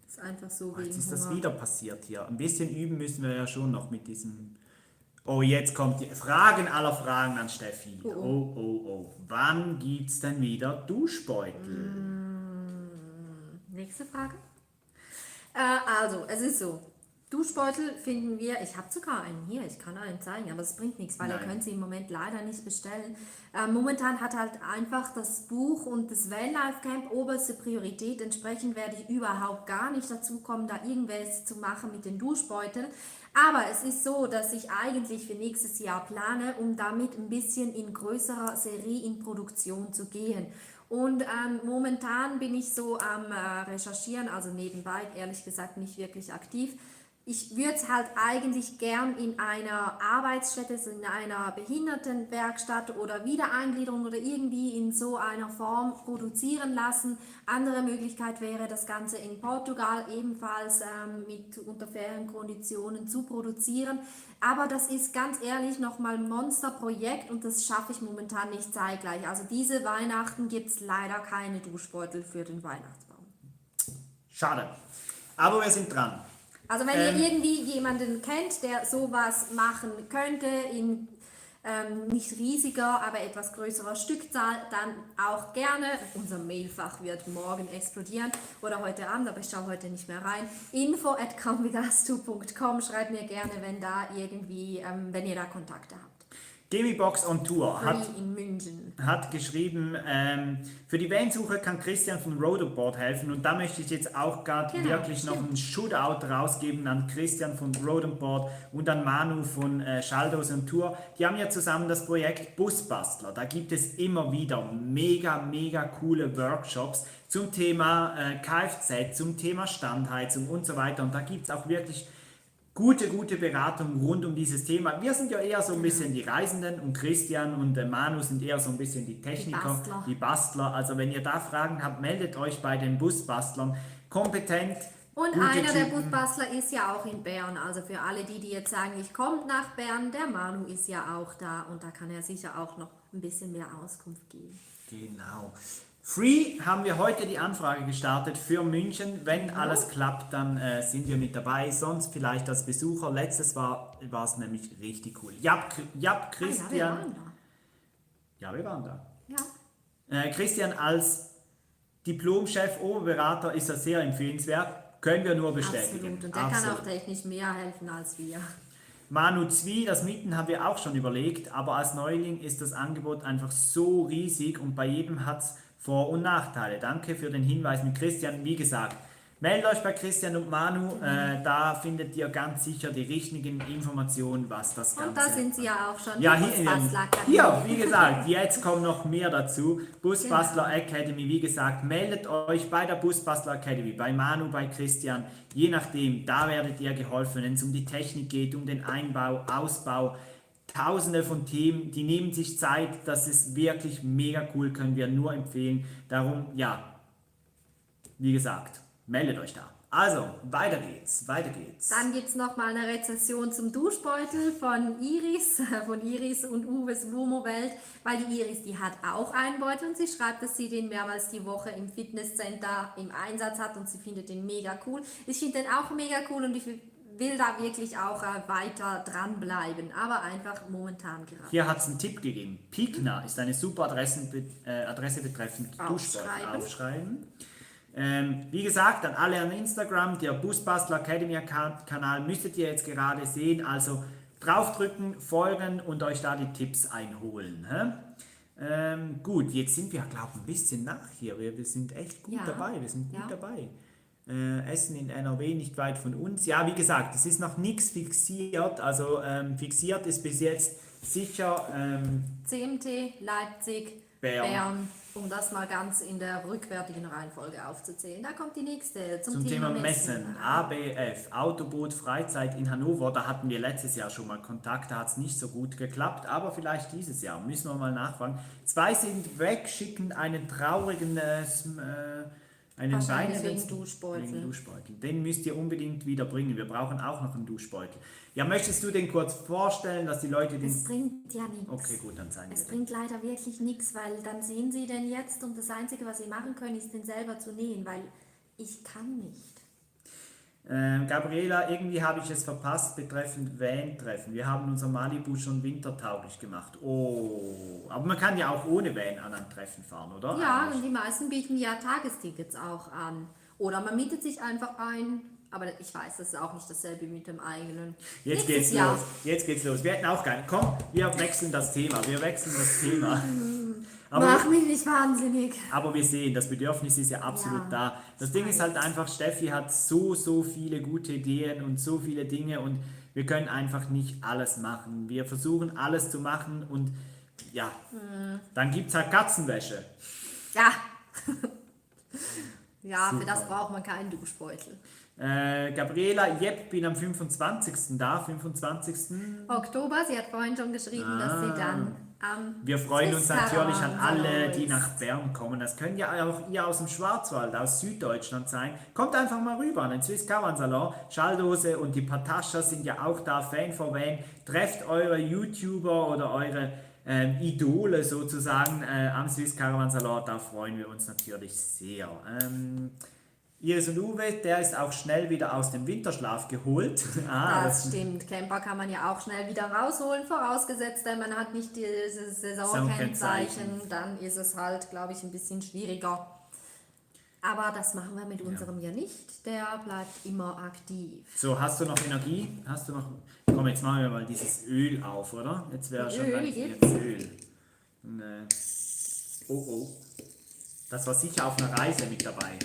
Ist einfach so Jetzt wegen ist das Hunger. wieder passiert hier. Ein bisschen üben müssen wir ja schon noch mit diesem... Oh, jetzt kommt die Fragen aller Fragen an Steffi. Oh. Wann gibt's denn wieder Duschbeutel? Nächste Frage. Also, es ist so. Duschbeutel finden wir, ich habe sogar einen hier, ich kann einen zeigen, aber es bringt nichts, weil ihr Nein. könnt sie im Moment leider nicht bestellen. Momentan hat halt einfach das Buch und das Vanlife Camp oberste Priorität, entsprechend werde ich überhaupt gar nicht dazu kommen, da irgendwas zu machen mit den Duschbeuteln. Aber es ist so, dass ich eigentlich für nächstes Jahr plane, um damit ein bisschen in größerer Serie in Produktion zu gehen. Und momentan bin ich so am Recherchieren, also nebenbei, ehrlich gesagt nicht wirklich aktiv. Ich würde es halt eigentlich gern in einer Arbeitsstätte, so in einer Behindertenwerkstatt oder Wiedereingliederung oder irgendwie in so einer Form produzieren lassen. Andere Möglichkeit wäre, das Ganze in Portugal ebenfalls unter fairen Konditionen zu produzieren. Aber das ist ganz ehrlich nochmal ein Monsterprojekt und das schaffe ich momentan nicht zeitgleich. Also diese Weihnachten gibt es leider keine Duschbeutel für den Weihnachtsbaum. Schade. Aber wir sind dran. Also wenn ihr irgendwie jemanden kennt, der sowas machen könnte, in nicht riesiger, aber etwas größerer Stückzahl, dann auch gerne. Unser Mailfach wird morgen explodieren oder heute Abend, aber ich schaue heute nicht mehr rein. info@comvigastu.com. Schreibt mir gerne, wenn da irgendwie, wenn ihr da Kontakte habt. Gemibox on Tour In München. hat geschrieben, für die Vansuche kann Christian von Roaderboard helfen und da möchte ich jetzt auch gerade wirklich noch einen Shootout rausgeben an Christian von Roaderboard und an Manu von Schalldose und Tour. Die haben ja zusammen das Projekt Busbastler. Da gibt es immer wieder mega coole Workshops zum Thema Kfz, zum Thema Standheizung und so weiter und da gibt es auch wirklich gute Beratung rund um dieses Thema. Wir sind ja eher so ein bisschen die Reisenden und Christian und Manu sind eher so ein bisschen die Techniker, die Bastler. Also wenn ihr da Fragen habt, meldet euch bei den Busbastlern. Kompetent. Und einer der Busbastler ist ja auch in Bern. Also für alle die jetzt sagen, ich komme nach Bern, der Manu ist ja auch da und da kann er sicher auch noch ein bisschen mehr Auskunft geben. Genau. Free haben wir heute die Anfrage gestartet für München. Wenn alles klappt, dann sind wir mit dabei. Sonst vielleicht als Besucher. Letztes war es nämlich richtig cool. Jap, Christian. Ja, wir waren da. Ja. Christian als Diplomchef, Oberberater ist er sehr empfehlenswert. Können wir nur bestätigen. Absolut. Und der kann auch technisch mehr helfen als wir. Manu Zwie, das Mieten haben wir auch schon überlegt, aber als Neuling ist das Angebot einfach so riesig und bei jedem hat es Vor- und Nachteile. Danke für den Hinweis mit Christian. Wie gesagt, meldet euch bei Christian und Manu, da findet ihr ganz sicher die richtigen Informationen, was das Ganze... Und da sind sie ja auch schon. Ja, hier, wie gesagt, jetzt kommen noch mehr dazu. Busbastler Academy, wie gesagt, meldet euch bei der Busbastler Academy, bei Manu, bei Christian, je nachdem, da werdet ihr geholfen, wenn es um die Technik geht, um den Einbau, Ausbau, Tausende von Themen, die nehmen sich Zeit, das ist wirklich mega cool, können wir nur empfehlen. Darum, ja, wie gesagt, meldet euch da. Also, weiter geht's. Dann gibt es nochmal eine Rezension zum Duschbeutel von Iris und Uwes Blumo-Welt, weil die Iris, die hat auch einen Beutel und sie schreibt, dass sie den mehrmals die Woche im Fitnesscenter im Einsatz hat und sie findet den mega cool. Ich finde den auch mega cool und ich will da wirklich auch weiter dranbleiben, aber einfach momentan gerade. Hier hat es einen Tipp gegeben. Pigna ist eine super Adresse betreffend Duschbeutel. Aufschreiben. Wie gesagt, an alle an Instagram, der Busbastler Academy Kanal müsstet ihr jetzt gerade sehen, also draufdrücken, folgen und euch da die Tipps einholen. Gut, jetzt sind wir, glaube ich, ein bisschen nach hier. Wir sind echt gut dabei. Essen in NRW, nicht weit von uns. Ja, wie gesagt, es ist noch nichts fixiert. Also fixiert ist bis jetzt sicher CMT, Leipzig, Bern, um das mal ganz in der rückwärtigen Reihenfolge aufzuzählen. Da kommt die nächste zum Thema Messen. ABF, Autoboot Freizeit in Hannover. Da hatten wir letztes Jahr schon mal Kontakt, da hat es nicht so gut geklappt, aber vielleicht dieses Jahr. Müssen wir mal nachfragen. 2 sind weg, schicken einen traurigen... wegen Duschbeutel. Den müsst ihr unbedingt wieder bringen. Wir brauchen auch noch einen Duschbeutel. Ja, möchtest du den kurz vorstellen, dass die Leute den... Es bringt ja nichts. Okay, gut, dann zeigen wir Es bringt leider wirklich nichts, weil dann sehen sie den jetzt und das Einzige, was sie machen können, ist den selber zu nähen, weil ich kann nicht. Gabriela, irgendwie habe ich es verpasst betreffend Van-Treffen. Wir haben unser Malibu schon wintertauglich gemacht. Oh, aber man kann ja auch ohne Van an ein Treffen fahren, oder? Ja, und die meisten bieten ja Tagestickets auch an. Oder man mietet sich einfach ein. Aber ich weiß, das ist auch nicht dasselbe mit dem eigenen. Jetzt geht's los. Wir hätten auch gerne. Komm, wir wechseln das Thema. Aber, mach mich nicht wahnsinnig. Aber wir sehen, das Bedürfnis ist ja absolut da. Das Ding ist halt einfach, Steffi hat so viele gute Ideen und so viele Dinge und wir können einfach nicht alles machen. Wir versuchen alles zu machen und ja, dann gibt es halt Katzenwäsche. Ja. Ja, für das braucht man keinen Duschbeutel. Gabriela, bin am 25. da, 25. Oktober, sie hat vorhin schon geschrieben, dass sie dann wir freuen uns natürlich an alle, die nach Bern kommen. Das können ja auch ihr aus dem Schwarzwald, aus Süddeutschland sein. Kommt einfach mal rüber an den Swiss Caravan Salon. Schalldose und die Patascha sind ja auch da, Fan for Van. Trefft eure YouTuber oder eure Idole sozusagen am Swiss Caravan Salon. Da freuen wir uns natürlich sehr. Iris und Uwe, der ist auch schnell wieder aus dem Winterschlaf geholt. Das stimmt. Camper kann man ja auch schnell wieder rausholen, vorausgesetzt, denn man hat nicht dieses Saisonkennzeichen. Dann ist es halt, glaube ich, ein bisschen schwieriger. Aber das machen wir mit unserem ja nicht. Der bleibt immer aktiv. So, hast du noch Energie? Hast du noch... Komm, jetzt machen wir mal dieses Öl auf, oder? Jetzt wäre schon Öl gleich gibt's? jetzt Öl. Und, oh. Das war sicher auf einer Reise mit dabei.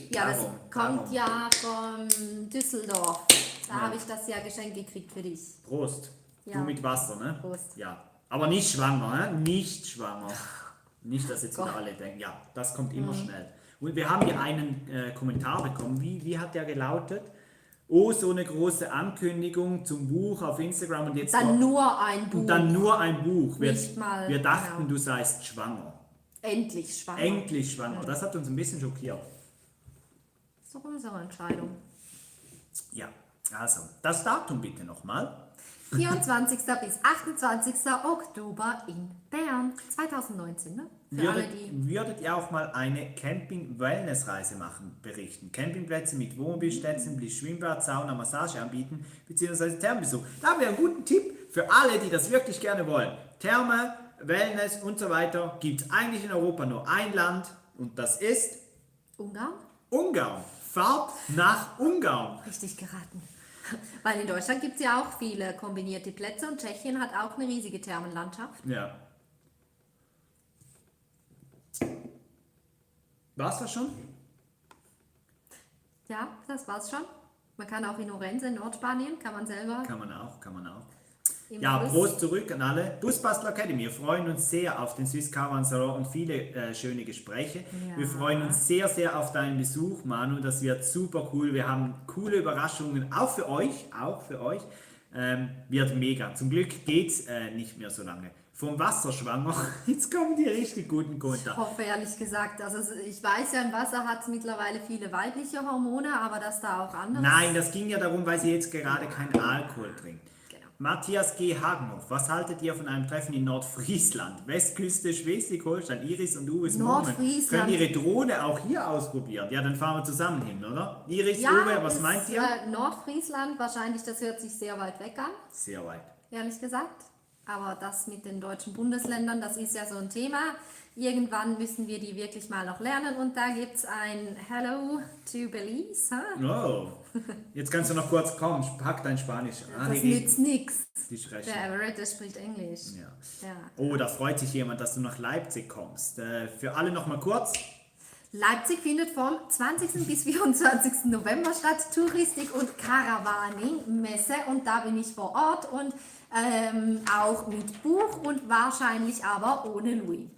Ja, das Darum. kommt ja von Düsseldorf. Da Ja. habe ich das ja geschenkt gekriegt für dich. Prost. Ja. Du mit Wasser, ne? Prost. Ja. Aber nicht schwanger, ne? Nicht schwanger. Nicht, dass jetzt wieder Gott. alle denken, ja, das kommt immer schnell. Und wir haben hier einen Kommentar bekommen. Wie hat der gelautet? Oh, so eine große Ankündigung zum Buch auf Instagram und jetzt Dann nur ein Buch. und dann nur ein Buch. Nicht mal, wir dachten, genau. du seist schwanger. Endlich schwanger. Endlich schwanger. Das hat uns ein bisschen schockiert. Das ist doch unsere Entscheidung. Ja, also, das Datum bitte nochmal. 24. bis 28. Oktober in Bern 2019. Ne? Für alle, die... Würdet ihr auch mal eine Camping-Wellness-Reise machen, berichten? Campingplätze mit Wohnmobilstätten, bis Schwimmbad, Sauna, Massage anbieten, beziehungsweise Thermenbesuch. Da haben wir einen guten Tipp für alle, die das wirklich gerne wollen. Therme, Wellness und so weiter gibt es eigentlich in Europa nur ein Land und das ist Ungarn? Ungarn. Fahrt nach Ungarn. Richtig geraten. Weil in Deutschland gibt es ja auch viele kombinierte Plätze und Tschechien hat auch eine riesige Thermenlandschaft. Ja. War's das schon? Ja, das war's schon. Man kann auch in Orense, in Nordspanien, kann man selber Kann man auch. im Ja, Bus. Prost zurück an alle. Busbastler Academy, wir freuen uns sehr auf den Swiss Caravan Salon und viele schöne Gespräche. Ja. Wir freuen uns sehr, sehr auf deinen Besuch, Manu. Das wird super cool. Wir haben coole Überraschungen, auch für euch. Wird mega. Zum Glück geht's nicht mehr so lange. Vom Wasser schwanger, jetzt kommen die richtig guten Ich Kommentare. hoffe ehrlich gesagt, also ich weiß ja, im Wasser hat es mittlerweile viele weibliche Hormone, aber dass da auch andere... Nein, das ging ja darum, weil sie jetzt gerade keinen Alkohol trinkt. Genau. Matthias G. Hagenhoff, was haltet ihr von einem Treffen in Nordfriesland? Westküste, Schleswig-Holstein, Iris und Uwes Moment. Nordfriesland. Können ihre Drohne auch hier ausprobieren? Ja, dann fahren wir zusammen hin, oder? Iris, Ja, Uwe, was ist, meint ihr? Nordfriesland, wahrscheinlich, das hört sich sehr weit weg an, Sehr weit. ehrlich gesagt. Aber das mit den deutschen Bundesländern, das ist ja so ein Thema. Irgendwann müssen wir die wirklich mal noch lernen. Und da gibt es ein Hello to Belize. Oh, jetzt kannst du noch kurz kommen, pack dein Spanisch. Das nützt nichts. Die sprechen. Der Everett, der spricht Englisch. Ja. Ja. Oh, da freut sich jemand, dass du nach Leipzig kommst. Für alle noch mal kurz. Leipzig findet vom 20. bis 24. November statt, Touristik- und Caravaning-Messe, und da bin ich vor Ort und auch mit Buch und wahrscheinlich aber ohne Louis.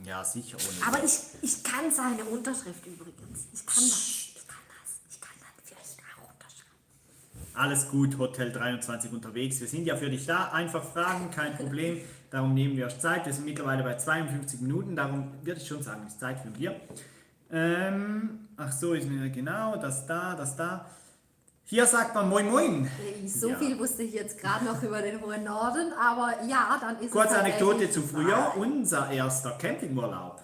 Ja, sicher ohne. Aber ich kann seine Unterschrift übrigens. Ich kann dann vielleicht auch unterschreiben. Alles gut, Hotel 23 unterwegs. Wir sind ja für dich da. Einfach fragen, kein Problem. Darum nehmen wir Zeit. Wir sind mittlerweile bei 52 Minuten. Darum würde ich schon sagen, ist Zeit für wir. Ach so, ist mir genau das da. Hier sagt man Moin Moin. So Ja. viel wusste ich jetzt gerade noch über den hohen Norden, aber ja, dann ist Kurze es Anekdote tatsächlich zu früher. Unser erster Campingurlaub.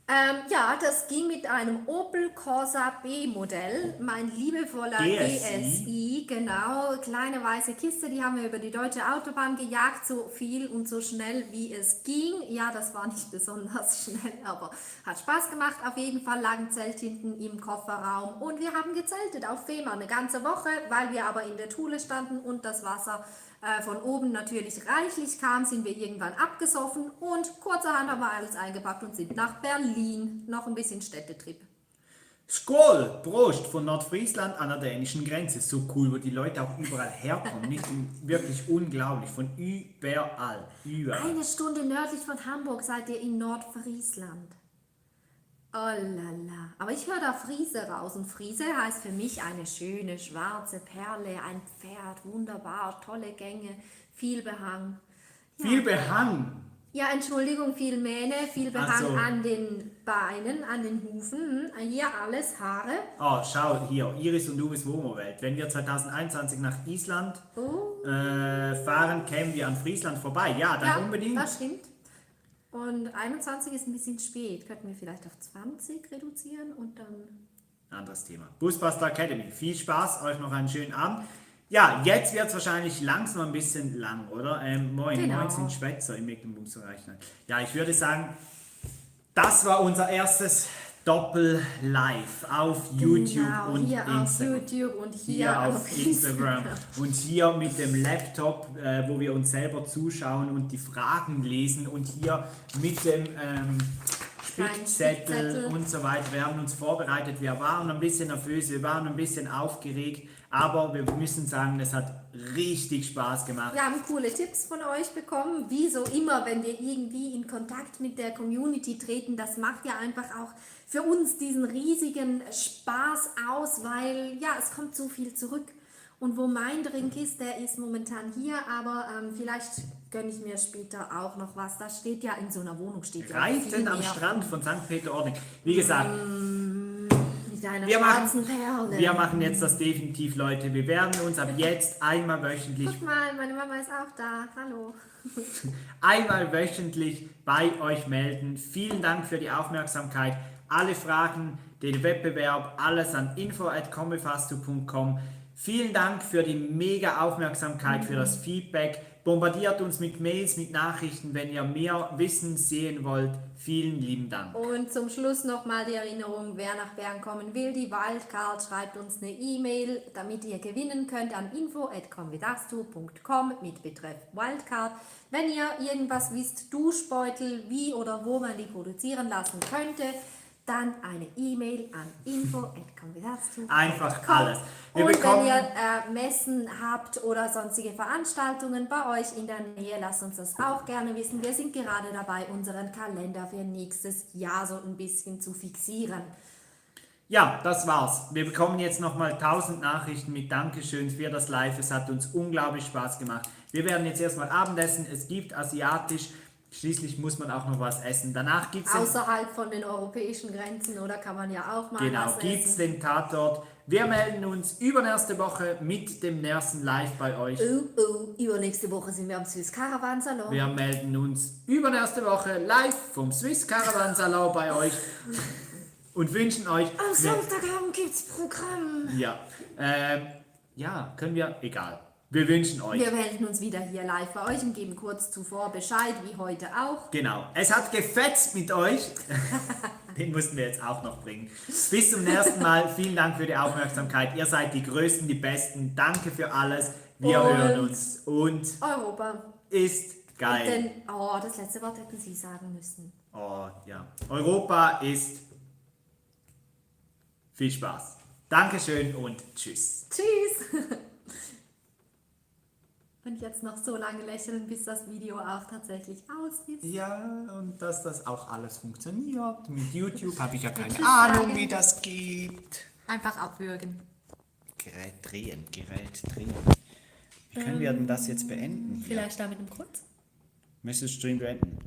Ja, das ging mit einem Opel Corsa B-Modell, mein liebevoller GSI, genau, kleine weiße Kiste, die haben wir über die deutsche Autobahn gejagt, so viel und so schnell wie es ging. Ja, das war nicht besonders schnell, aber hat Spaß gemacht. Auf jeden Fall lagen Zelt hinten im Kofferraum und wir haben gezeltet auf Fehmarn eine ganze Woche, weil wir aber in der Thule standen und das Wasser von oben natürlich reichlich kam, sind wir irgendwann abgesoffen und kurzerhand haben wir alles eingepackt und sind nach Berlin. Noch ein bisschen Städtetrip. Skål! Prost von Nordfriesland an der dänischen Grenze. So cool, wo die Leute auch überall herkommen. Nicht wirklich unglaublich. Von überall. Eine Stunde nördlich von Hamburg seid ihr in Nordfriesland. Oh lala. Aber ich höre da Friese raus. Und Friese heißt für mich eine schöne schwarze Perle, ein Pferd, wunderbar, tolle Gänge, viel Behang. Ja. Viel Behang. Ja, Entschuldigung, viel Mähne, viel Behang so. an den Beinen, an den Hufen. Hier alles Haare. Oh, schau hier, Iris und Uwes Wohnmobil. Wenn wir 2021 nach Island fahren, kämen wir an Friesland vorbei. Ja, dann Ja, unbedingt. das stimmt. Und 21 ist ein bisschen spät. Könnten wir vielleicht auf 20 reduzieren und dann anderes Thema. Busbuster Academy. Viel Spaß, euch noch einen schönen Abend. Ja, jetzt wird es wahrscheinlich langsam ein bisschen lang, oder? Moin, Genau. moin sind Schwätzer im Mecklenburg-Vorpommern. Ja, ich würde sagen, das war unser erstes Doppel-Live auf YouTube Genau, und hier Instagram. auf YouTube und Hier auf Instagram und hier mit dem Laptop, wo wir uns selber zuschauen und die Fragen lesen und hier mit dem Spickzettel und so weiter. Wir haben uns vorbereitet, wir waren ein bisschen nervös, wir waren ein bisschen aufgeregt, aber wir müssen sagen, es hat richtig Spaß gemacht. Wir haben coole Tipps von euch bekommen, wie so immer, wenn wir irgendwie in Kontakt mit der Community treten. Das macht ja einfach auch für uns diesen riesigen Spaß aus, weil ja, es kommt so viel zurück. Und wo mein Drink ist, der ist momentan hier, aber vielleicht gönne ich mir später auch noch was. Das steht ja in so einer Wohnung, steht ja viel Reiten am mehr. Strand von St. Peter-Ording. Wie gesagt, Mit deiner wir schwarzen Perle. wir machen jetzt das definitiv, Leute. Wir werden uns ab jetzt einmal wöchentlich Guck mal, meine Mama ist auch da. Hallo. bei euch melden. Vielen Dank für die Aufmerksamkeit. Alle Fragen, den Wettbewerb, alles an info@comefasto.com. Vielen Dank für die mega Aufmerksamkeit, für das Feedback. Bombardiert uns mit Mails, mit Nachrichten, wenn ihr mehr Wissen sehen wollt. Vielen lieben Dank. Und zum Schluss nochmal die Erinnerung, wer nach Bern kommen will, die Wildcard, schreibt uns eine E-Mail, damit ihr gewinnen könnt an info@convidastu.com mit Betreff Wildcard. Wenn ihr irgendwas wisst, Duschbeutel, wie oder wo man die produzieren lassen könnte, dann eine E-Mail an info@convidastu.com. Einfach alles. Wir Und bekommen- wenn ihr Messen habt oder sonstige Veranstaltungen bei euch in der Nähe, lasst uns das auch gerne wissen. Wir sind gerade dabei, unseren Kalender für nächstes Jahr so ein bisschen zu fixieren. Ja, das war's. Wir bekommen jetzt nochmal 1000 Nachrichten mit Dankeschön für das Live. Es hat uns unglaublich Spaß gemacht. Wir werden jetzt erstmal Abendessen. Es gibt asiatisch. Schließlich muss man auch noch was essen. Danach gibt es Außerhalb von den europäischen Grenzen, oder kann man ja auch mal was gibt's essen. den Tatort. Wir melden uns übernächste Woche mit dem nächsten Live bei euch. Übernächste Woche sind wir am Swiss Caravan Salon. Wir melden uns übernächste Woche live vom Swiss Caravan Salon bei euch und wünschen euch... Am Samstagabend gibt's Programm. Ja, können wir... Egal. Wir wünschen euch... Wir melden uns wieder hier live bei euch und geben kurz zuvor Bescheid, wie heute auch. Genau. Es hat gefetzt mit euch. Den mussten wir jetzt auch noch bringen. Bis zum nächsten Mal. Vielen Dank für die Aufmerksamkeit. Ihr seid die Größten, die Besten. Danke für alles. Wir Und hören uns. Und Europa. ist geil. Denn, das letzte Wort hätten Sie sagen müssen. Oh ja. Europa ist... Viel Spaß. Dankeschön und tschüss. Tschüss! Und jetzt noch so lange lächeln, bis das Video auch tatsächlich aus ist. Ja, und dass das auch alles funktioniert. Mit YouTube habe ich ja keine Tschüss Ahnung, sagen. wie das geht. Einfach abwürgen. Gerät drehen. Wie können wir denn das jetzt beenden? Hier? Vielleicht da mit einem Kurz? Möchtest du Stream beenden?